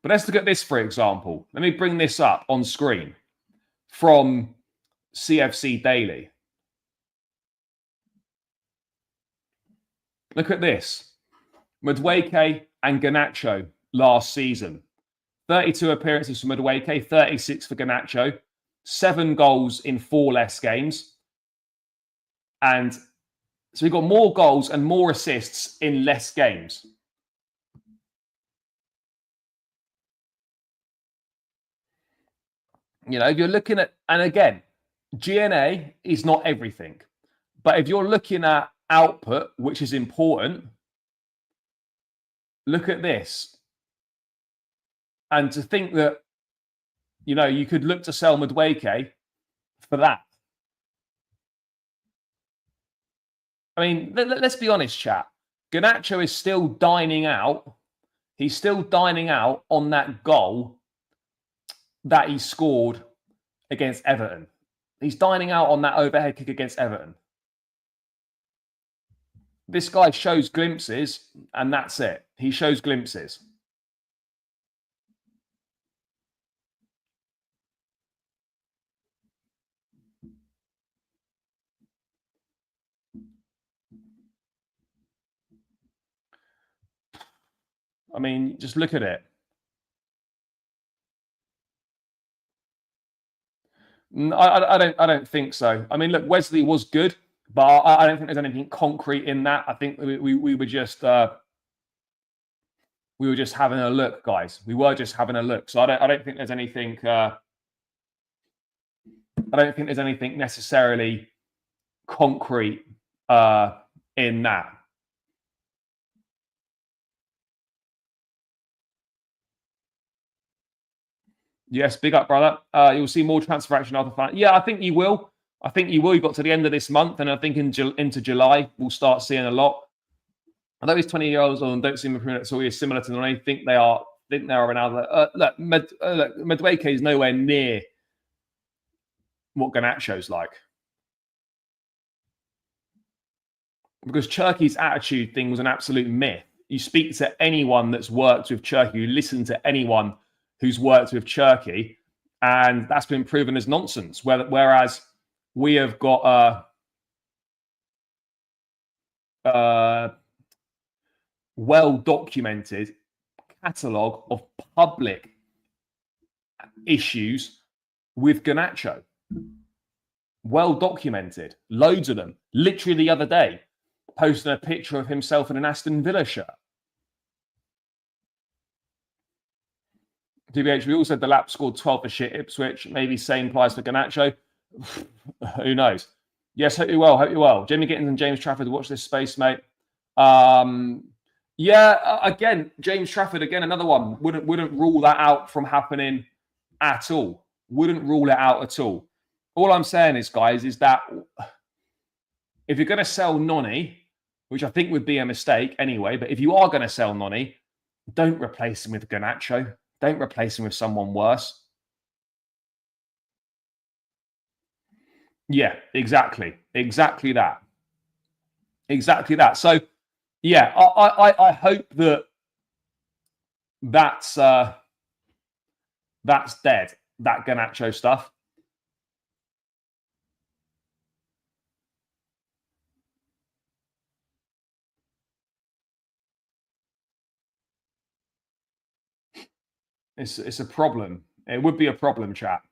But let's look at this, for example. Let me bring this up on screen from CFC Daily. Look at this. Madueke and Garnacho last season. 32 appearances for Madueke, 36 for Garnacho, 7 goals in 4 less games. And so we've got more goals and more assists in less games. You know, if you're looking at, and again, GNA is not everything. But if you're looking at output, which is important, look at this. And to think that, you know, you could look to sell Madueke for that. I mean, let's be honest, chat. Garnacho is still dining out. He's still dining out on that goal that he scored against Everton. He's dining out on that overhead kick against Everton. This guy shows glimpses, and that's it. He shows glimpses. I mean, just look at it. I don't think so. I mean, look, Wesley was good, but I don't think there's anything concrete in that. I think we were just having a look, guys. We were just having a look. So I don't think there's anything. I don't think there's anything necessarily concrete in that. Yes, big up, brother. You'll see more transfer action after that. Yeah, I think you will. I think you will. You've got to the end of this month, and I think into July, we'll start seeing a lot. Although he's 20 years old and don't seem to so he's similar to them, I think they are Ronaldo. Look, Madueke is nowhere near what Garnacho's like. Because Cherki's attitude thing was an absolute myth. You speak to anyone that's worked with Cherki, you listen to anyone who's worked with Cherki, and that's been proven as nonsense. Whereas we have got a well-documented catalogue of public issues with Garnacho. Well-documented. Loads of them. Literally the other day, posting a picture of himself in an Aston Villa shirt. TBH, we all said the Lap scored 12 for shit Ipswich. Maybe same price for Garnacho. Who knows? Yes, hope you well. Hope you well. Jamie Gittens and James Trafford, watch this space, mate. Yeah, again, James Trafford, again, another one. Wouldn't rule that out from happening at all. Wouldn't rule it out at all. All I'm saying is, guys, is that if you're going to sell Noni, which I think would be a mistake anyway, but if you are going to sell Noni, don't replace him with Garnacho. Don't replace him with someone worse. Yeah, exactly. Exactly that. Exactly that. So, yeah, I hope that that's dead, that Garnacho stuff. It's a problem. It would be a problem, chat.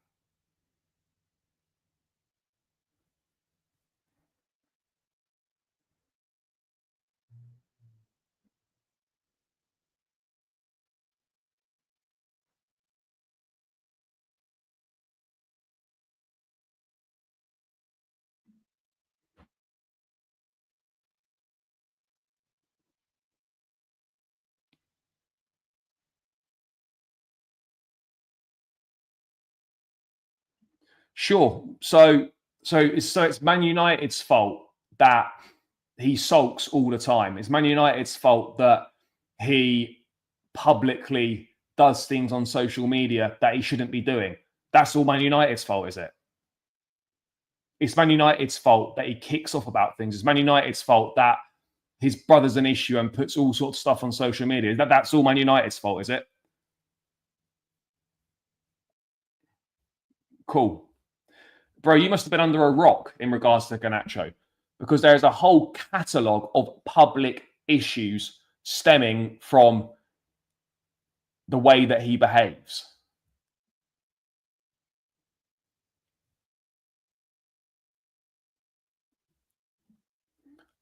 Sure. So it's Man United's fault that he sulks all the time. It's Man United's fault that he publicly does things on social media that he shouldn't be doing. That's all Man United's fault, is it? It's Man United's fault that he kicks off about things. It's Man United's fault that his brother's an issue and puts all sorts of stuff on social media. That's all Man United's fault, is it? Cool. Bro, you must have been under a rock in regards to Garnacho, because there's a whole catalogue of public issues stemming from the way that he behaves.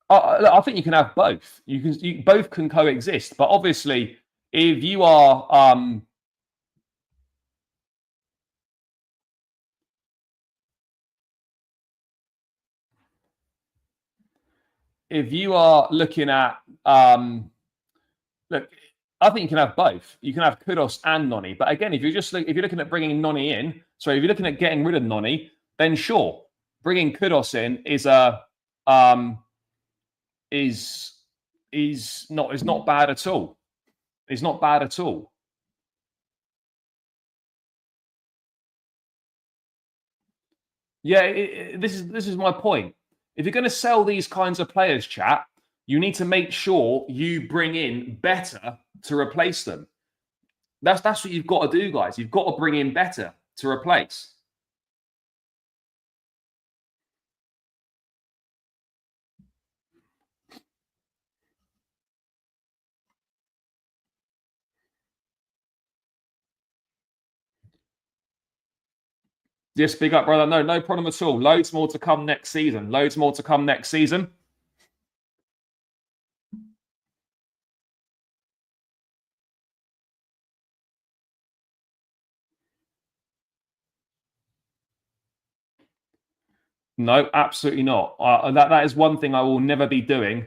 I think you can have both. You both can coexist, but obviously, if you are looking at look, I think you can have both. You can have Kudos and Noni, but again, if you're looking at bringing Noni in, sorry, if you're looking at getting rid of Noni, then sure, bringing Kudos in is a is not bad at all. It's not bad at all. Yeah, this is my point. If you're going to sell these kinds of players, chat, you need to make sure you bring in better to replace them. That's what you've got to do, guys. You've got to bring in better to replace. Yeah, speak up, brother. No problem at all. Loads more to come next season. Loads more to come next season. No, absolutely not. That is one thing I will never be doing,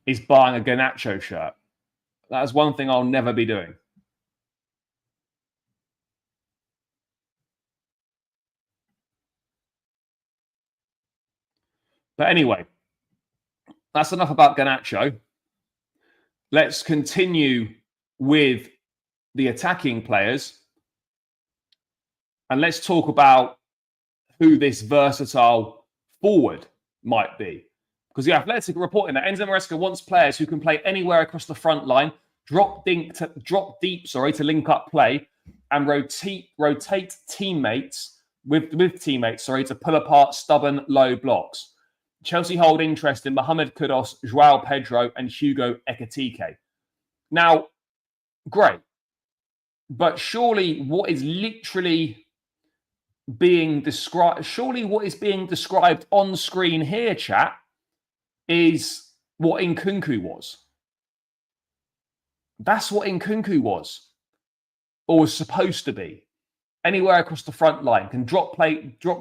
is buying a Garnacho shirt. That is one thing I'll never be doing. But anyway, that's enough about Garnacho. Let's continue with the attacking players. And let's talk about who this versatile forward might be. Because the Athletic are reporting that Enzo Maresca wants players who can play anywhere across the front line, drop deep, to link up play, and rotate teammates with teammates, to pull apart stubborn low blocks. Chelsea hold interest in Mohamed Kudus, Joao Pedro, and Hugo Ekitike. Now, great. But surely what is being described on screen here, chat, is what Nkunku was. That's what Nkunku was, or was supposed to be. Anywhere across the front line, can drop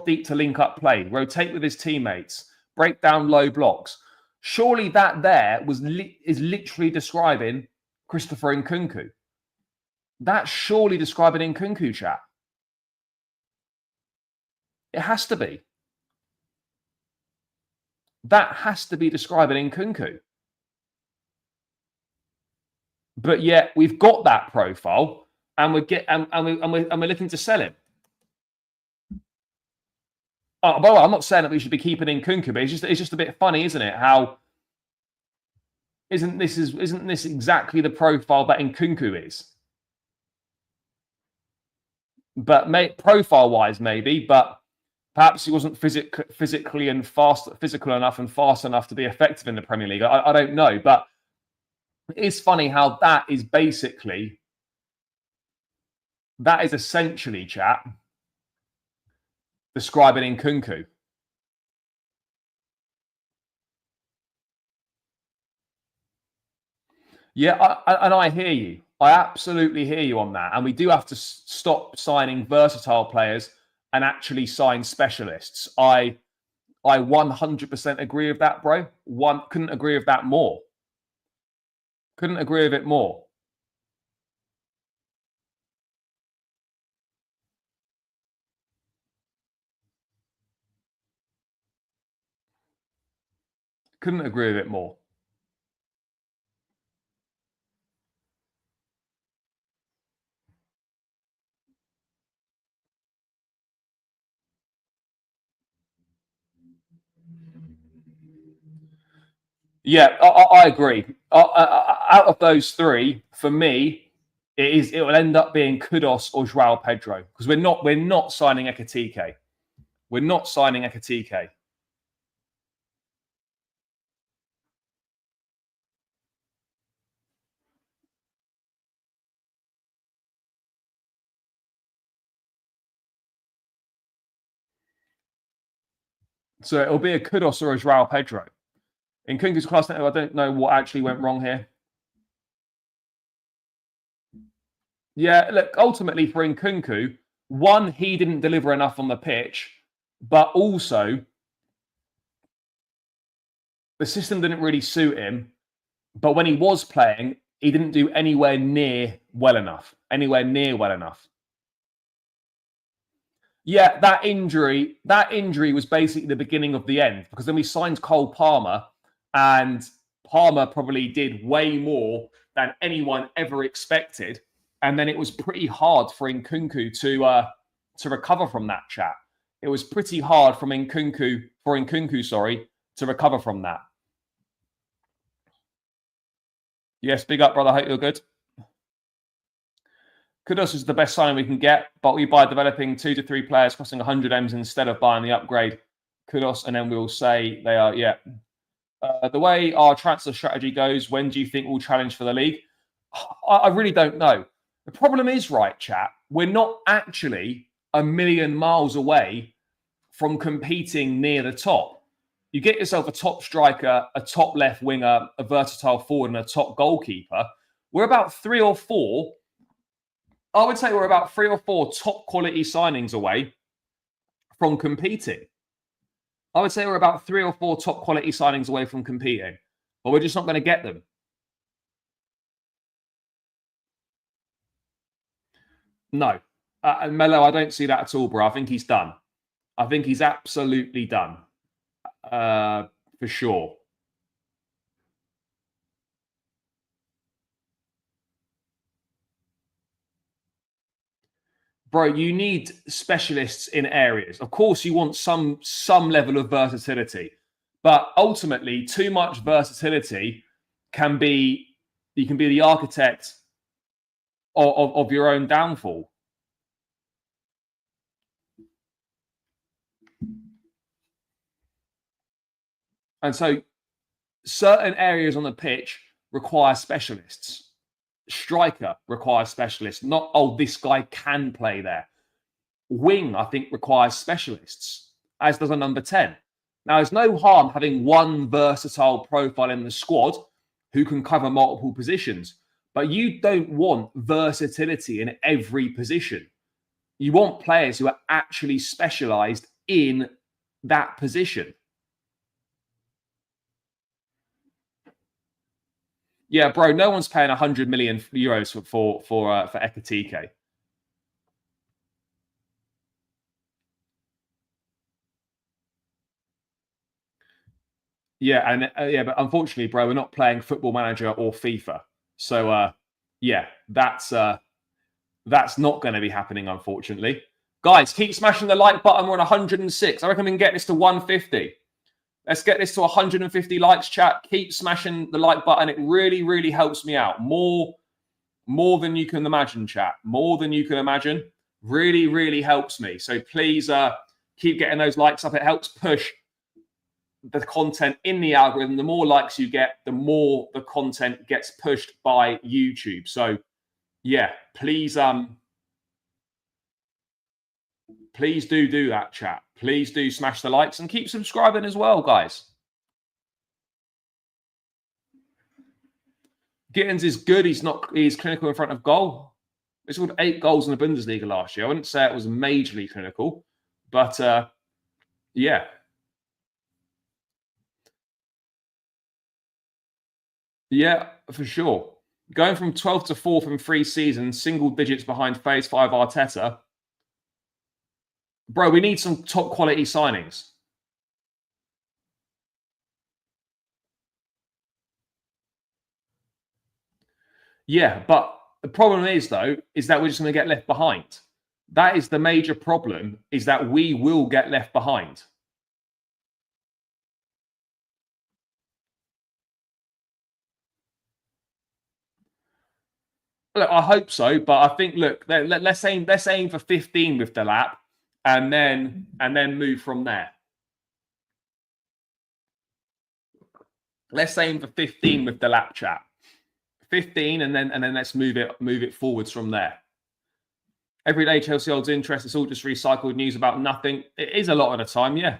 deep to link up play, rotate with his teammates, break down low blocks. Surely that there is literally describing Christopher Nkunku. That's surely describing Nkunku, chat. It has to be. That has to be describing Nkunku. But yet we've got that profile, and we're looking to sell him. Oh, by the way, I'm not saying that we should be keeping Nkunku, but it's just a bit funny, isn't it? How isn't this exactly the profile that Nkunku is? But profile-wise, maybe, but perhaps he wasn't physically and physical enough and fast enough to be effective in the Premier League. I don't know, but it is funny how that is essentially, chat, describing Nkunku. Yeah, I hear you. I absolutely hear you on that. And we do have to stop signing versatile players and actually sign specialists. I 100% agree with that, bro. Couldn't agree with that more. Couldn't agree with it more. Couldn't agree with it more. Yeah, I agree. Out of those three, for me, it will end up being Kudus or Joao Pedro, because we're not signing Ekitike. We're not signing Ekitike. So it'll be a Kudus or a Joao Pedro. In Nkunku's class, I don't know what actually went wrong here. Yeah, look, ultimately for Nkunku, one, he didn't deliver enough on the pitch, but also the system didn't really suit him. But when he was playing, he didn't do anywhere near well enough. Yeah, that injury was basically the beginning of the end, because then we signed Cole Palmer, and Palmer probably did way more than anyone ever expected. And then it was pretty hard for Nkunku to recover from that, chat. It was pretty hard for Nkunku, to recover from that. Yes, big up, brother. Hope you're good. Kudus is the best signing we can get, but we buy developing 2 to 3 players costing 100 M's instead of buying the upgrade. Kudus, and then we'll say they are, yeah. The way our transfer strategy goes, when do you think we'll challenge for the league? I really don't know. The problem is, right, chat, we're not actually a million miles away from competing near the top. You get yourself a top striker, a top left winger, a versatile forward, and a top goalkeeper. We're about 3 or 4. I would say we're about 3 or 4 top quality signings away from competing. I would say we're about 3 or 4 top quality signings away from competing, but we're just not going to get them. No. And Melo, I don't see that at all, bro. I think he's done. I think he's absolutely done. For sure. Bro, you need specialists in areas. Of course, you want some level of versatility, but ultimately, too much versatility can be the architect of your own downfall. And so certain areas on the pitch require specialists. Striker requires specialists, not, oh, this guy can play there. Wing, I think, requires specialists, as does a number 10. Now, there's no harm having one versatile profile in the squad who can cover multiple positions, but you don't want versatility in every position. You want players who are actually specialized in that position. Yeah, bro, no one's paying 100 million euros for Ekitike. Yeah, and but unfortunately, bro, we're not playing Football Manager or FIFA. So yeah, that's That's not going to be happening, unfortunately. Guys, keep smashing the like button. We're on 106. I reckon we can get this to 150. Let's get this to 150 likes, chat. Keep smashing the like button. It really, really helps me out. More than you can imagine, chat. More than you can imagine. Really, really helps me. So please keep getting those likes up. It helps push the content in the algorithm. The more likes you get, the more the content gets pushed by YouTube. So yeah, please please do that, chat. Please do smash the likes and keep subscribing as well, guys. Gittens is good. He's clinical in front of goal. He scored 8 goals in the Bundesliga last year. I wouldn't say it was majorly clinical, but yeah. Yeah, for sure. Going from 12th to 4th in 3 seasons, single digits behind Phase 5 Arteta. Bro, we need some top quality signings. Yeah, but the problem is, though, is that we're just going to get left behind. That is the major problem, is that we will get left behind. Look, I hope so, but I think, look, let's aim for 15 with the lap, and then move from there. Let's aim for 15 with the lap, chat. 15, and then let's move it forwards from there. Every day Chelsea holds interest. It's all just recycled news about nothing. It is a lot of the time, yeah.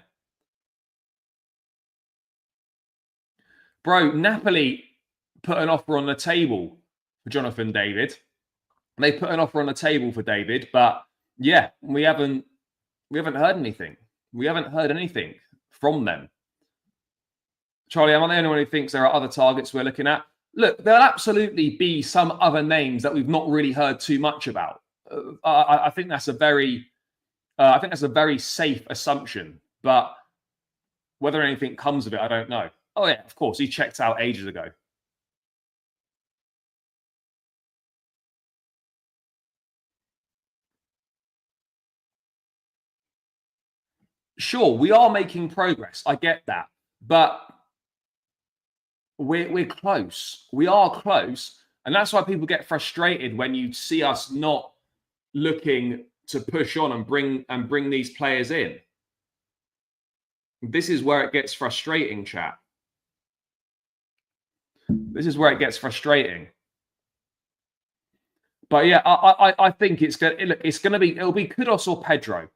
Bro, Napoli put an offer on the table for Jonathan David. They put an offer on the table for David, but yeah, we haven't heard anything. We haven't heard anything from them. Charlie, am I the only one who thinks there are other targets we're looking at? Look, there'll absolutely be some other names that we've not really heard too much about. I think that's a very safe assumption. But whether anything comes of it, I don't know. Oh yeah, of course, he checked out ages ago. Sure, we are making progress. I get that, but we're close. We are close, and that's why people get frustrated when you see us not looking to push on and bring these players in. This is where it gets frustrating, chat. This is where it gets frustrating. But yeah, I think it'll be Kudus or Pedro.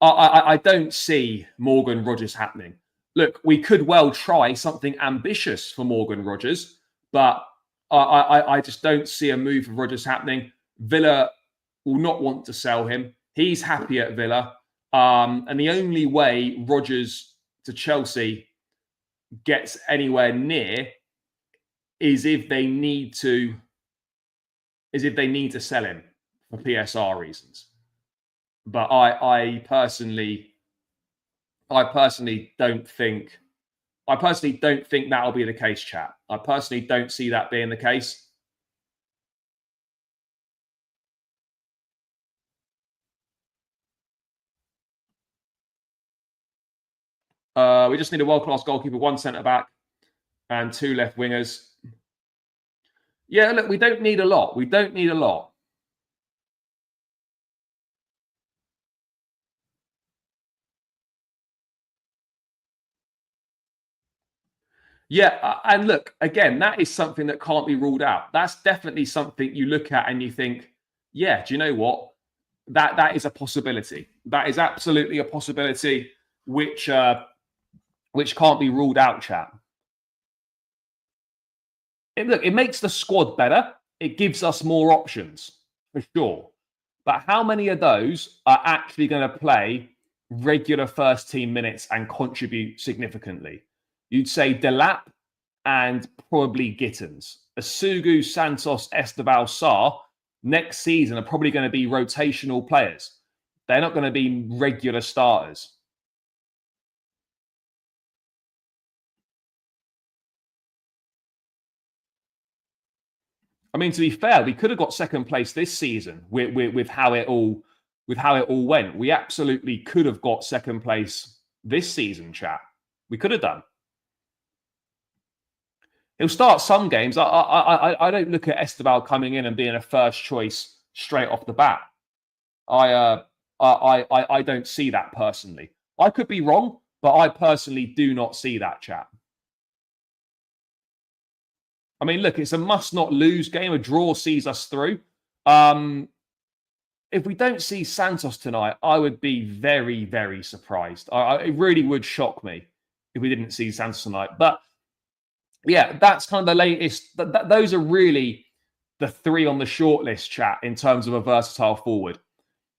I don't see Morgan Rogers happening. Look, we could well try something ambitious for Morgan Rogers, but I just don't see a move for Rogers happening. Villa will not want to sell him. He's happy at Villa. And the only way Rogers to Chelsea gets anywhere near is if they need to sell him for PSR reasons. But I personally don't think that'll be the case, chat. I personally don't see that being the case. We just need a world-class goalkeeper, 1 centre-back, and 2 left wingers. Yeah, look, we don't need a lot. We don't need a lot. Yeah, and look, again, that is something that can't be ruled out. That's definitely something you look at and you think, yeah, do you know what? That is a possibility. That is absolutely a possibility which can't be ruled out, chat. It makes the squad better. It gives us more options, for sure. But how many of those are actually going to play regular first team minutes and contribute significantly? You'd say Delap and probably Gittens. Asugu, Santos, Esteval, Sarr next season are probably going to be rotational players. They're not going to be regular starters. I mean, to be fair, we could have got second place this season with how it all went. We absolutely could have got second place this season, chat. We could have done. He'll start some games. I don't look at Esteban coming in and being a first choice straight off the bat. I don't see that personally. I could be wrong, but I personally do not see that, chat. I mean, look, it's a must-not-lose game. A draw sees us through. If we don't see Santos tonight, I would be very, very surprised. It really would shock me if we didn't see Santos tonight. But yeah, that's kind of the latest. Those are really the three on the shortlist, chat, in terms of a versatile forward.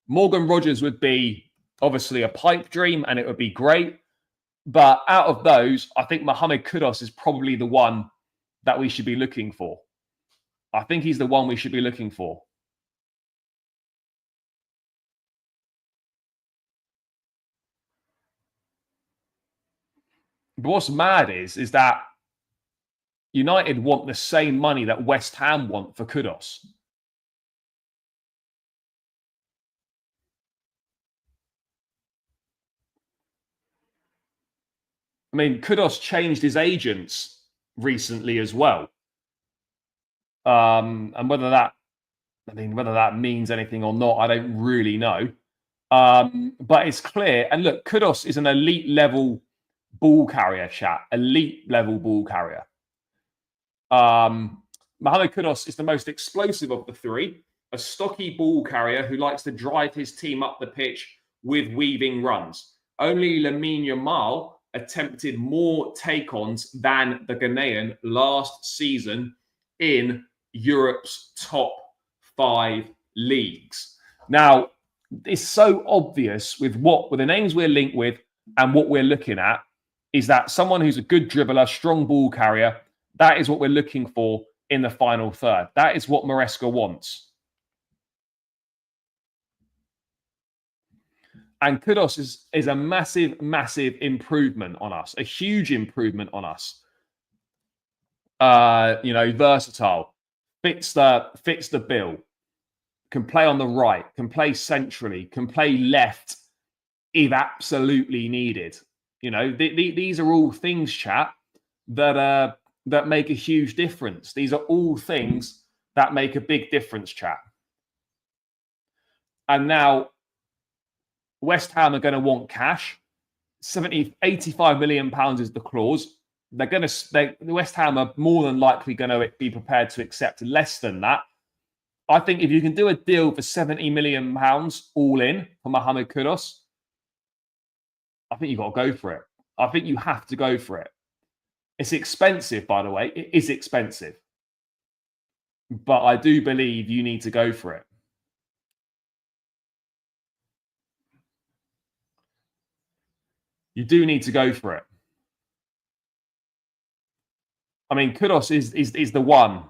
Morgan Rogers would be obviously a pipe dream, and it would be great. But out of those, I think Mohamed Kudus is probably the one that we should be looking for. I think he's the one we should be looking for. But what's mad is that United want the same money that West Ham want for Kudus. I mean, Kudus changed his agents recently as well. And whether that means anything or not, I don't really know. But it's clear. And look, Kudus is an elite level ball carrier, chat. Elite level ball carrier. Mohamed Kudus is the most explosive of the three. A stocky ball carrier who likes to drive his team up the pitch with weaving runs. Only Lamine Yamal attempted more take-ons than the Ghanaian last season in Europe's top 5 leagues. Now, it's so obvious with the names we're linked with and what we're looking at is that someone who's a good dribbler, strong ball carrier, that is what we're looking for in the final third. That is what Maresca wants. And Kudus is a massive, massive improvement on us, a huge improvement on us. Versatile, fits the bill, can play on the right, can play centrally, can play left if absolutely needed. These are all things, chat, that make a huge difference. These are all things that make a big difference, chat. And now West Ham are going to want cash. 85 million pounds is the clause. West Ham are more than likely going to be prepared to accept less than that. I think if you can do a deal for 70 million pounds all in for Mohamed Kudus, I think you've got to go for it. I think you have to go for it. It's expensive, by the way. It is expensive. But I do believe you need to go for it. You do need to go for it. I mean, Kudus is the one.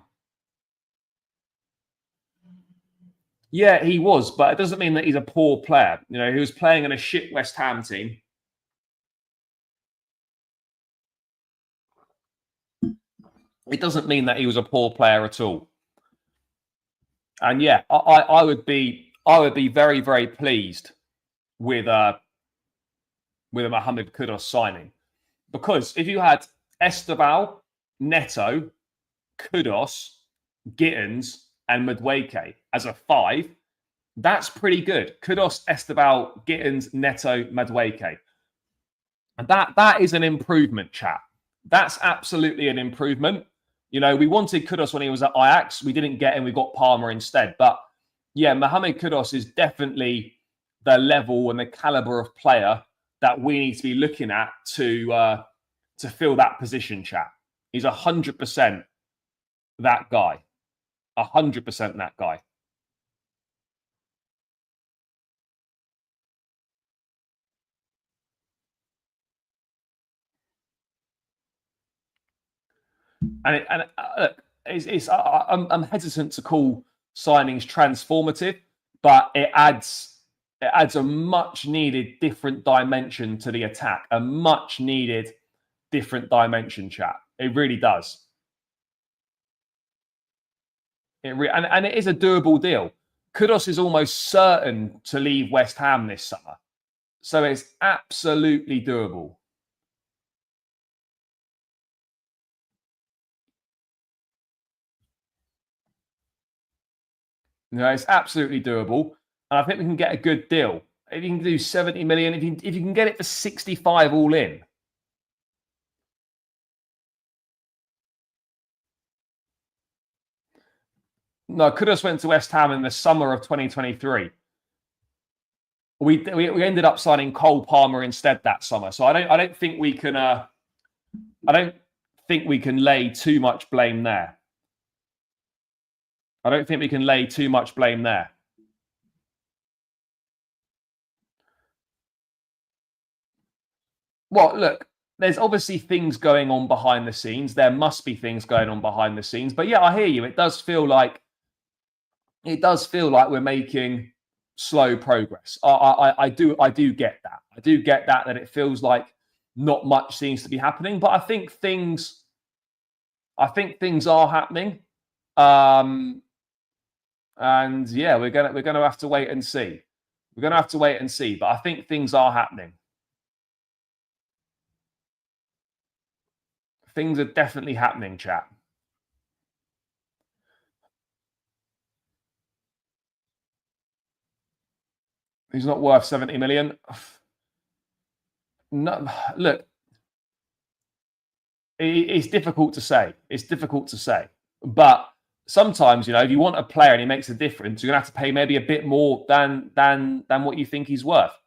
Yeah, he was, but it doesn't mean that he's a poor player. He was playing in a shit West Ham team. It doesn't mean that he was a poor player at all. And yeah, I would be very, very pleased with a Mohamed Kudus signing. Because if you had Esteban, Neto, Kudus, Gittens, and Madueke as a 5, that's pretty good. Kudus, Esteban, Gittens, Neto, Madueke. And that is an improvement, chat. That's absolutely an improvement. We wanted Kudus when he was at Ajax. We didn't get him. We got Palmer instead. But yeah, Mohamed Kudus is definitely the level and the caliber of player that we need to be looking at to fill that position, chat. He's 100% that guy. 100% that guy. And I'm hesitant to call signings transformative, but it adds a much needed different dimension to the attack. A much needed different dimension, chat. It really does. And it is a doable deal. Kudus is almost certain to leave West Ham this summer. So it's absolutely doable. It's absolutely doable. And I think we can get a good deal. If you can do 70 million, if you can get it for 65 all in. No, Kudus went to West Ham in the summer of 2023. We ended up signing Cole Palmer instead that summer. So I don't think we can lay too much blame there. I don't think we can lay too much blame there. Well, look, there's obviously things going on behind the scenes. There must be things going on behind the scenes. But yeah, I hear you. It does feel like we're making slow progress. I do get that. I do get that it feels like not much seems to be happening. But I think things are happening. And yeah, we're gonna have to wait and see. We're gonna have to wait and see. But I think things are happening. Things are definitely happening, chat. He's not worth 70 million. No, look, it's difficult to say. It's difficult to say. But sometimes, if you want a player and he makes a difference, you're gonna have to pay maybe a bit more than what you think he's worth.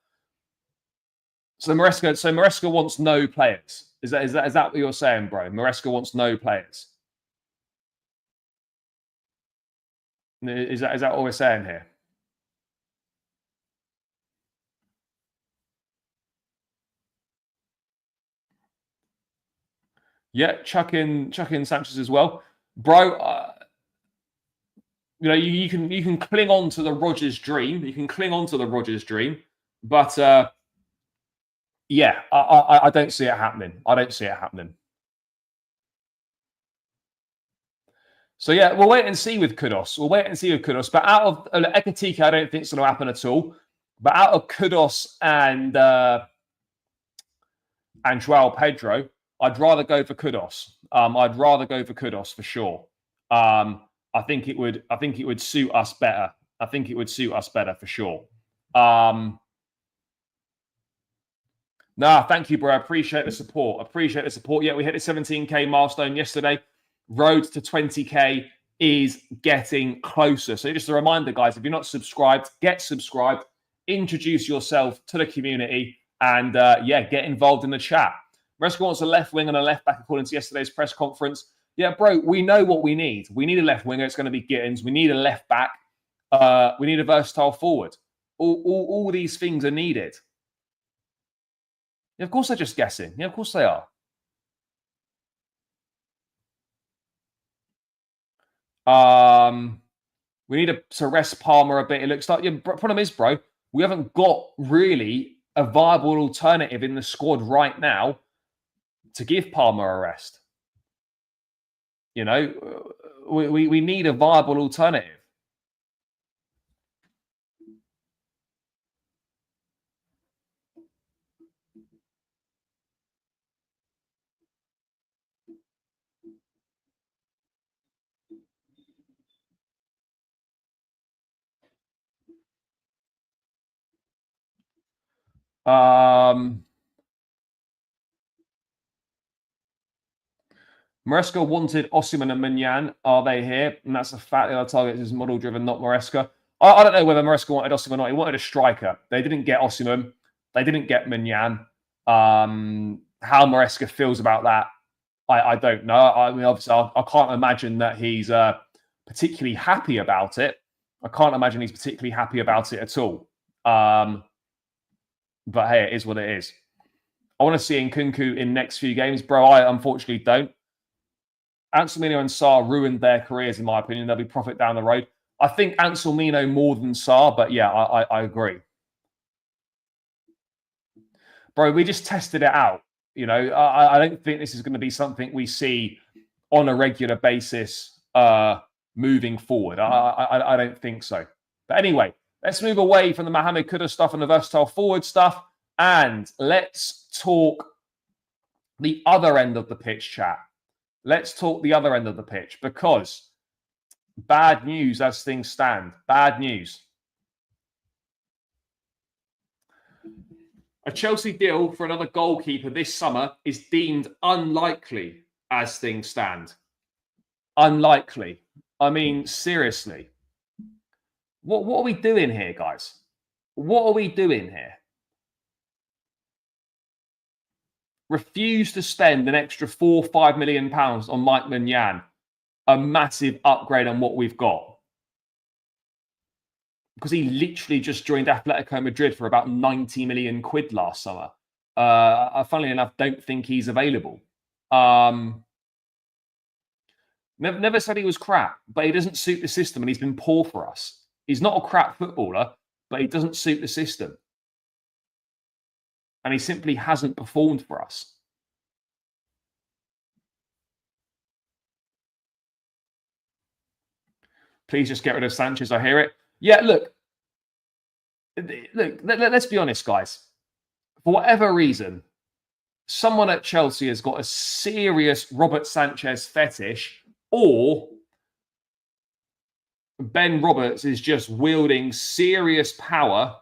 So Maresca wants no players. Is that what you're saying, bro? Maresca wants no players. Is that what we're saying here? Yeah, chuck in Sanchez as well, bro. You can cling on to the Rodgers dream. You can cling on to the Rodgers dream, but yeah, I don't see it happening. I don't see it happening. So yeah, we'll wait and see with Kudus. But out of Ekatike, I don't think it's going to happen at all. But out of Kudus and Joao Pedro, I'd rather go for Kudus. I'd rather go for Kudus for sure. I think it would suit us better. I think it would suit us better for sure. Thank you, bro. I appreciate the support. Yeah, we hit the 17K milestone yesterday. Road to 20K is getting closer. So just a reminder, guys, if you're not subscribed, get subscribed, introduce yourself to the community, and get involved in the chat. Maresca wants a left wing and a left back according to yesterday's press conference. Yeah, bro, we know what we need. We need a left winger. It's going to be Gittens. We need a left back. We need a versatile forward. All these things are needed. Yeah, of course they're just guessing. Yeah, of course they are. We need to rest Palmer a bit. It looks like. The problem is, bro, we haven't got really a viable alternative in the squad right now to give Palmer a rest. We need a viable alternative. Maresca wanted Osimhen and Mignan. Are they here? And that's a fact. The other target is model driven, not Maresca. I don't know whether Maresca wanted Osimhen or not. He wanted a striker. They didn't get Osimhen. They didn't get Mignan. How Maresca feels about that, I don't know. I mean, obviously, I can't imagine that he's particularly happy about it. I can't imagine he's particularly happy about it at all. But hey, it is what it is. I want to see Nkunku in next few games. Bro, I unfortunately don't. Anselmino and Sarr ruined their careers, in my opinion. There'll be profit down the road. I think Anselmino more than Sarr, but yeah, I agree. Bro, we just tested it out. I don't think this is going to be something we see on a regular basis moving forward. I don't think so. But anyway, let's move away from the Mohamed Kudus stuff and the versatile forward stuff, and let's talk the other end of the pitch, chat. Let's talk the other end of the pitch, because bad news as things stand. Bad news. A Chelsea deal for another goalkeeper this summer is deemed unlikely as things stand. Unlikely. I mean, seriously. What are we doing here, guys? What are we doing here? Refuse to spend an extra £4 or £5 million on Mike Maignan, a massive upgrade on what we've got. Because he literally just joined Atletico Madrid for about 90 million quid last summer. Funnily enough, don't think he's available. Never said he was crap, but he doesn't suit the system, and he's been poor for us. He's not a crap footballer, but he doesn't suit the system. And he simply hasn't performed for us. Please just get rid of Sanchez. I hear it. Yeah, look, let's be honest, guys. For whatever reason, someone at Chelsea has got a serious Robert Sanchez fetish, or Ben Roberts is just wielding serious power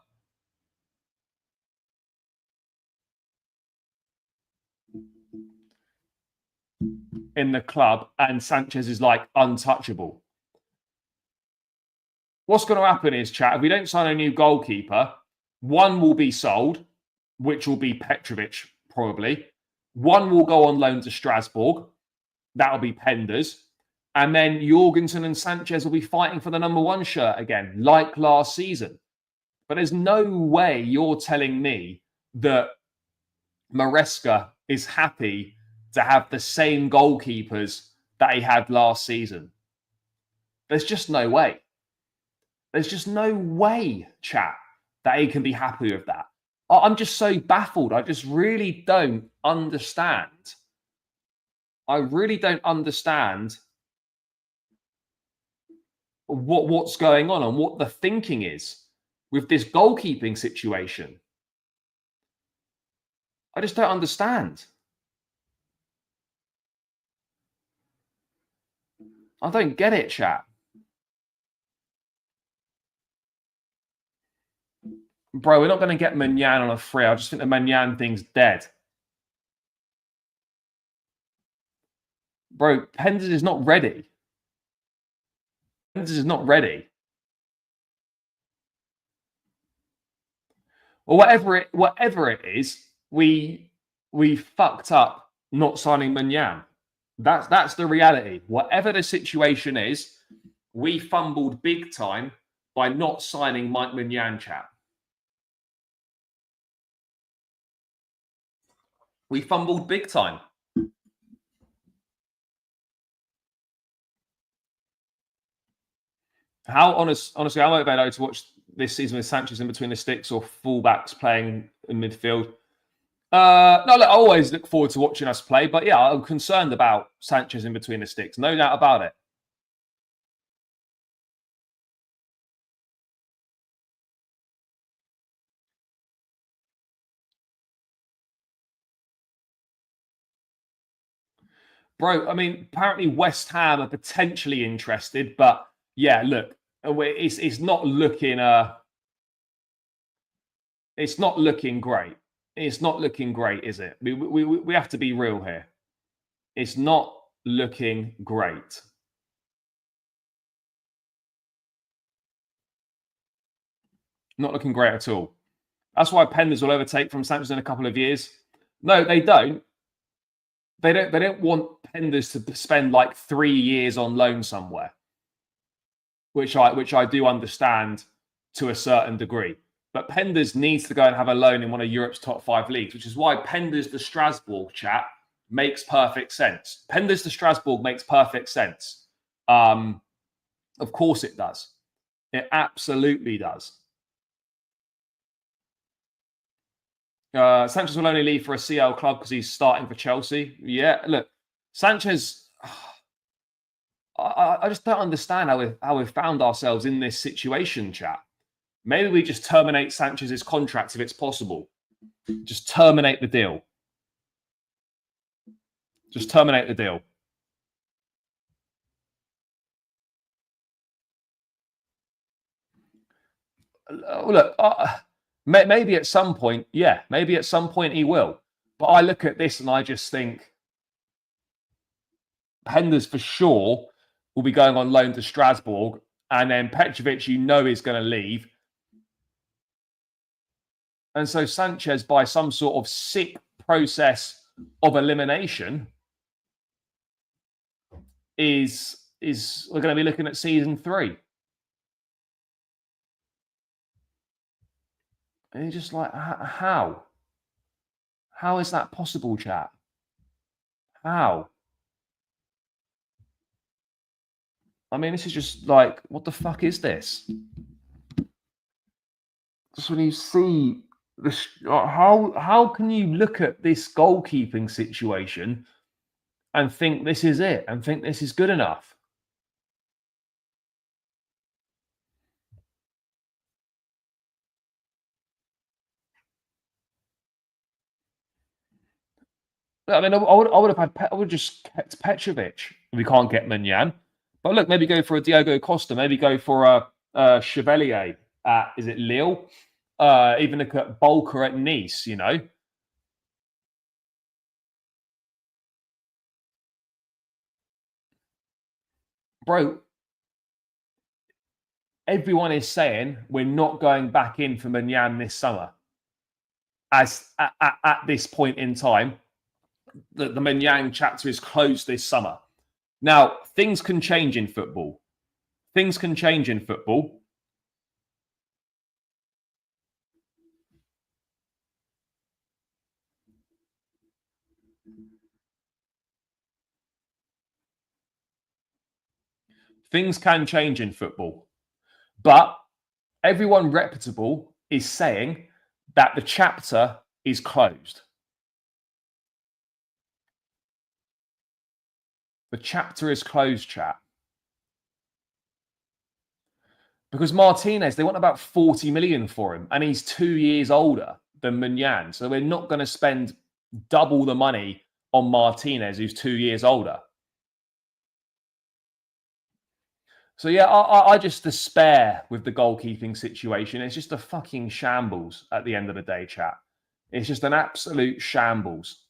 in the club, and Sanchez is like untouchable. What's going to happen is, chat, if we don't sign a new goalkeeper, one will be sold, which will be Petrovic, probably. One will go on loan to Strasbourg. That'll be Penders. And then Jorgensen and Sanchez will be fighting for the number 1 shirt again, like last season. But there's no way you're telling me that Maresca is happy to have the same goalkeepers that he had last season. There's just no way. There's just no way, chat, that he can be happy with that. I'm just so baffled. I just really don't understand. I really don't understand what's going on and what the thinking is with this goalkeeping situation. I just don't understand. I don't get it, chat. Bro, we're not going to get Maignan on a free. I just think the Maignan thing's dead. Bro, Penders is not ready. Penders is not ready. Or whatever it is, we fucked up not signing Maignan. That's the reality. Whatever the situation is, we fumbled big time by not signing Mike Maignan, chat. We fumbled big time. Honestly, how motivated are you to watch this season with Sanchez in between the sticks or fullbacks playing in midfield? No, look, I always look forward to watching us play, but yeah, I'm concerned about Sanchez in between the sticks. No doubt about it. Bro, I mean, apparently West Ham are potentially interested, but yeah, look, it's not looking it's not looking great. It's not looking great, is it? We have to be real here. It's not looking great. Not looking great at all. That's why Penders will overtake from Sanchez in a couple of years. No, they don't. They don't want Penders to spend like 3 years on loan somewhere, which I do understand to a certain degree. But Penders needs to go and have a loan in one of Europe's top 5 leagues, which is why Penders to Strasbourg, chat, makes perfect sense. Penders to Strasbourg makes perfect sense. Of course it does. It absolutely does. Sanchez will only leave for a CL club because he's starting for Chelsea. Yeah, look, Sanchez, I just don't understand how we've found ourselves in this situation, chat. Maybe we just terminate Sanchez's contract if it's possible. Just terminate the deal. Just terminate the deal. Look, maybe at some point, yeah, maybe at some point he will. But I look at this and I just think Henders for sure will be going on loan to Strasbourg, and then Petrovic, you know, is going to leave. And so Sanchez, by some sort of sick process of elimination, is we're going to be looking at season 3. And you're just like, how? How is that possible, chat? How? I mean, this is just like, what the fuck is this? Just when you see this, how can you look at this goalkeeping situation and think this is it and think this is good enough? I mean, I would just kept Petrovic if we can't get Manyan. But look, maybe go for a Diogo Costa, maybe go for a Chevalier at, is it Lille? Even look at Bolker at Nice, you know. Bro, everyone is saying we're not going back in for Manyan this summer. As at this point in time, the Manyan chapter is closed this summer. Now, things can change in football. Things can change in football. Things can change in football. But everyone reputable is saying that the chapter is closed. The chapter is closed, chat. Because Martinez, they want about 40 million for him, and he's 2 years older than Manyan. So we're not going to spend double the money on Martinez, who's 2 years older. So yeah, I just despair with the goalkeeping situation. It's just a fucking shambles at the end of the day, chat. It's just an absolute shambles.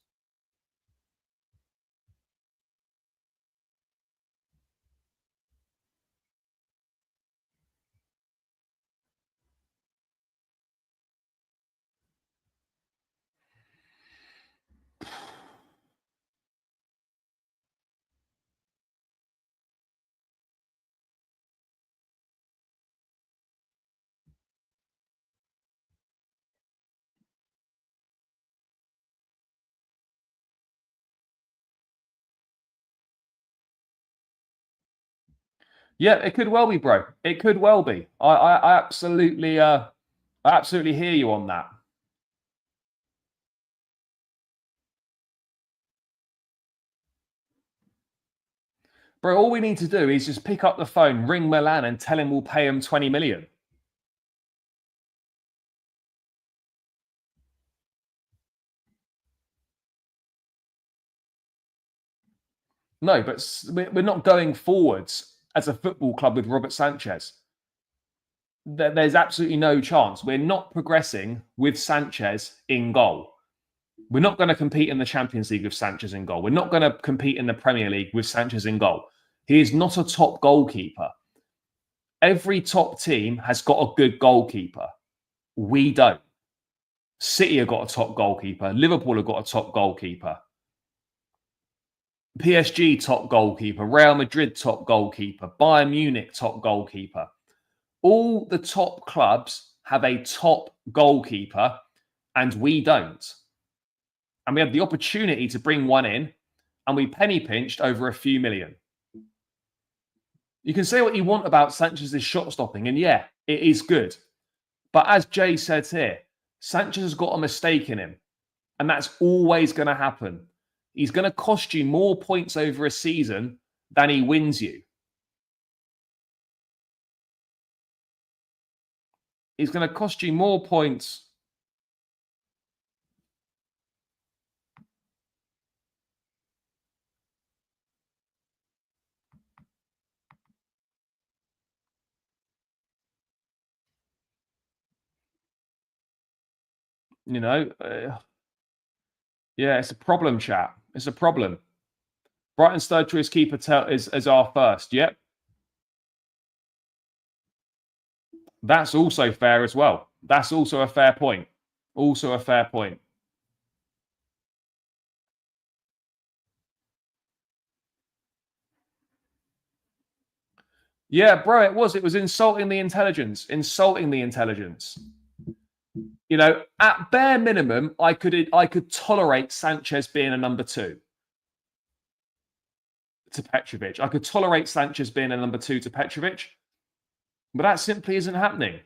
Yeah, it could well be, bro. It could well be. I absolutely hear you on that. Bro, all we need to do is just pick up the phone, ring Milan, and tell him we'll pay him 20 million. No, but we're not going forwards as a football club with Robert Sanchez. There's absolutely no chance. We're not progressing with Sanchez in goal. We're not going to compete in the Champions League with Sanchez in goal. We're not going to compete in the Premier League with Sanchez in goal. He is not a top goalkeeper. Every top team has got a good goalkeeper. We don't. City have got a top goalkeeper. Liverpool have got a top goalkeeper. PSG top goalkeeper. Real Madrid top goalkeeper. Bayern Munich top goalkeeper. All the top clubs have a top goalkeeper, and we don't. And we have the opportunity to bring one in, and we penny pinched over a few million. You can say what you want about Sanchez's shot stopping, and yeah, it is good. But as Jay said here, Sanchez has got a mistake in him, and that's always going to happen. He's going to cost you more points over a season than he wins you. He's going to cost you more points. You know, yeah, it's a problem, chat. It's a problem. Brighton's third choice keeper is our first. Yep. That's also fair as well. That's also a fair point. Also a fair point. Yeah, bro, it was. It was insulting the intelligence. Insulting the intelligence. You know, at bare minimum, I could tolerate Sanchez being a number 2 to Petrovic. I could tolerate Sanchez being a number 2 to Petrovic, but that simply isn't happening.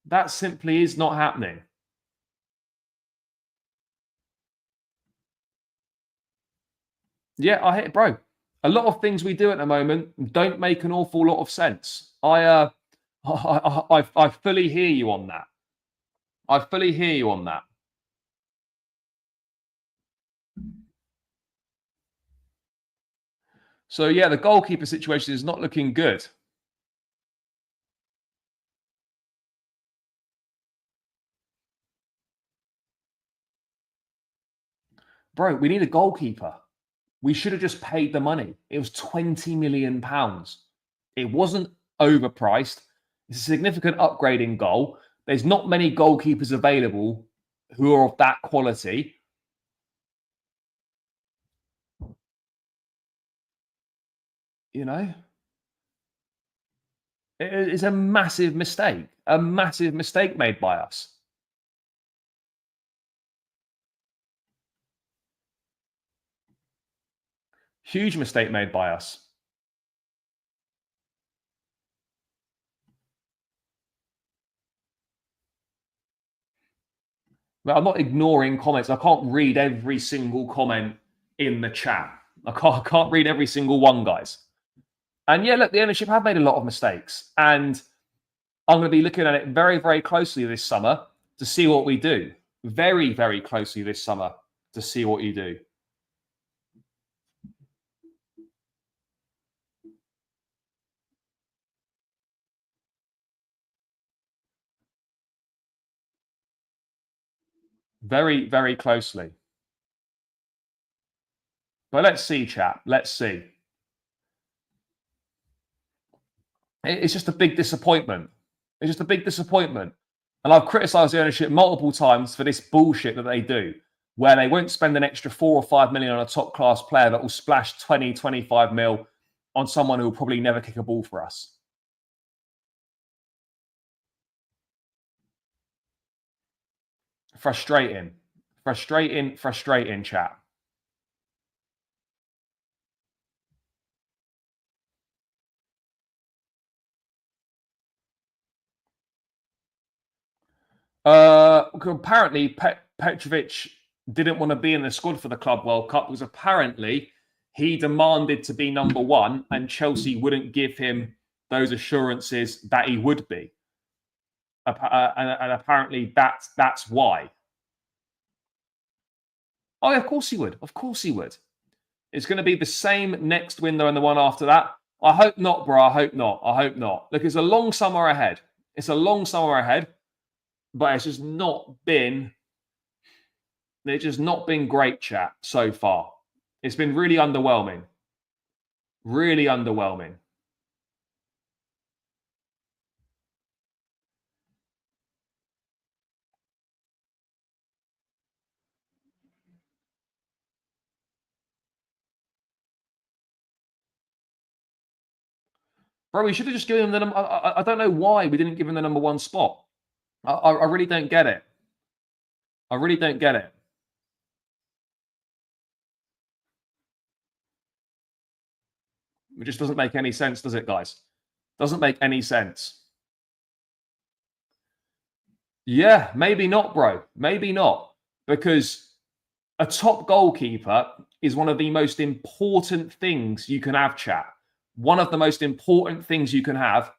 That simply is not happening. Yeah, I hate it, bro. A lot of things we do at the moment don't make an awful lot of sense. I fully hear you on that. I fully hear you on that. So yeah, the goalkeeper situation is not looking good. Bro, we need a goalkeeper. We should have just paid the money. It was £20 million. It wasn't overpriced. It's a significant upgrade in goal. There's not many goalkeepers available who are of that quality. You know, it's a massive mistake made by us. Huge mistake made by us. But I'm not ignoring comments. I can't read every single comment in the chat. I can't read every single one, guys. And yeah, look, the ownership have made a lot of mistakes. And I'm going to be looking at it very, very closely this summer to see what we do. Very, very closely this summer to see what you do. Very, very closely. But let's see, chat. Let's see. It's just a big disappointment. It's just a big disappointment. And I've criticised the ownership multiple times for this bullshit that they do, where they won't spend an extra 4 or 5 million on a top class player that will splash 20, 25 mil on someone who will probably never kick a ball for us. Frustrating, chat. Apparently, Petrovic didn't want to be in the squad for the Club World Cup because apparently he demanded to be number 1 and Chelsea wouldn't give him those assurances that he would be. And apparently that's why. Oh, of course he would. Of course he would. It's going to be the same next window and the one after that. I hope not, bro. I hope not. I hope not. Look, it's a long summer ahead. It's a long summer ahead, but it's just not been great, chat, so far. It's been really underwhelming. Really underwhelming. Bro, we should have just given them the I don't know why we didn't give him the number 1 spot. I really don't get it. I really don't get it. It just doesn't make any sense, does it, guys? Doesn't make any sense. Yeah, maybe not, bro. Maybe not. Because a top goalkeeper is one of the most important things you can have, chat. One of the most important things you can have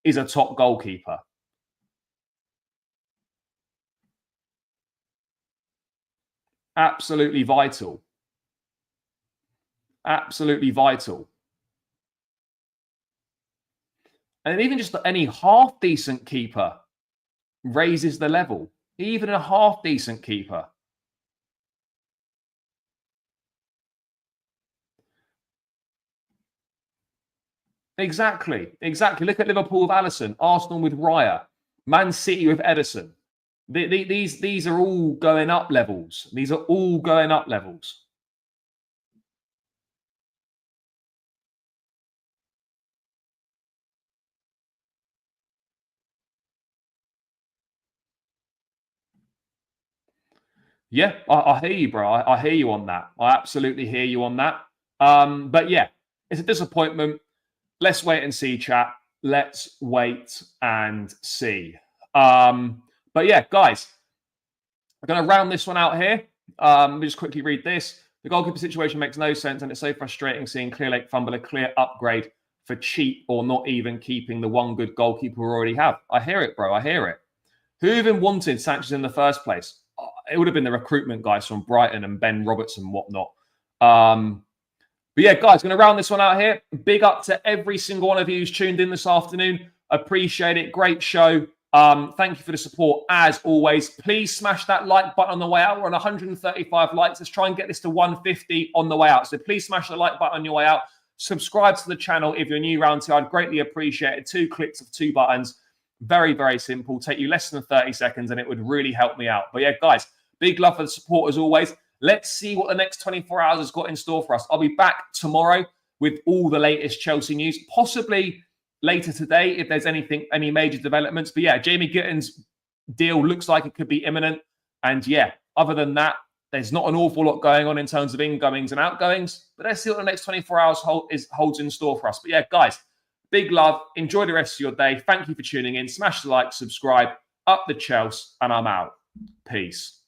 is a top goalkeeper. Absolutely vital. Absolutely vital. And even just any half decent keeper raises the level. Even a half decent keeper. Exactly. Look at Liverpool with Alisson, Arsenal with Raya, Man City with Edison. These are all going up levels. These are all going up levels. Yeah, I hear you, bro. I hear you on that. I absolutely hear you on that. But yeah, it's a disappointment. Let's wait and see, chat. Let's wait and see. But yeah, guys, I'm going to round this one out here. Let me just quickly read this. The goalkeeper situation makes no sense, and it's so frustrating seeing Clear Lake fumble a clear upgrade for cheap or not even keeping the one good goalkeeper we already have. I hear it, bro. I hear it. Who even wanted Sanchez in the first place? It would have been the recruitment guys from Brighton and Ben Roberts and whatnot. But yeah, guys, going to round this one out here. Big up to every single one of you who's tuned in this afternoon. Appreciate it. Great show. Thank you for the support as always. Please smash that like button on the way out. We're on 135 likes. Let's try and get this to 150 on the way out. So please smash the like button on your way out. Subscribe to the channel if you're new around here. I'd greatly appreciate it. 2 clicks of 2 buttons. Very, very simple. Take you less than 30 seconds and it would really help me out. But yeah, guys, big love for the support as always. Let's see what the next 24 hours has got in store for us. I'll be back tomorrow with all the latest Chelsea news, possibly later today if there's any major developments. But yeah, Jamie Gittens' deal looks like it could be imminent. And yeah, other than that, there's not an awful lot going on in terms of incomings and outgoings. But let's see what the next 24 hours holds in store for us. But yeah, guys, big love. Enjoy the rest of your day. Thank you for tuning in. Smash the like, subscribe, up the Chelsea, and I'm out. Peace.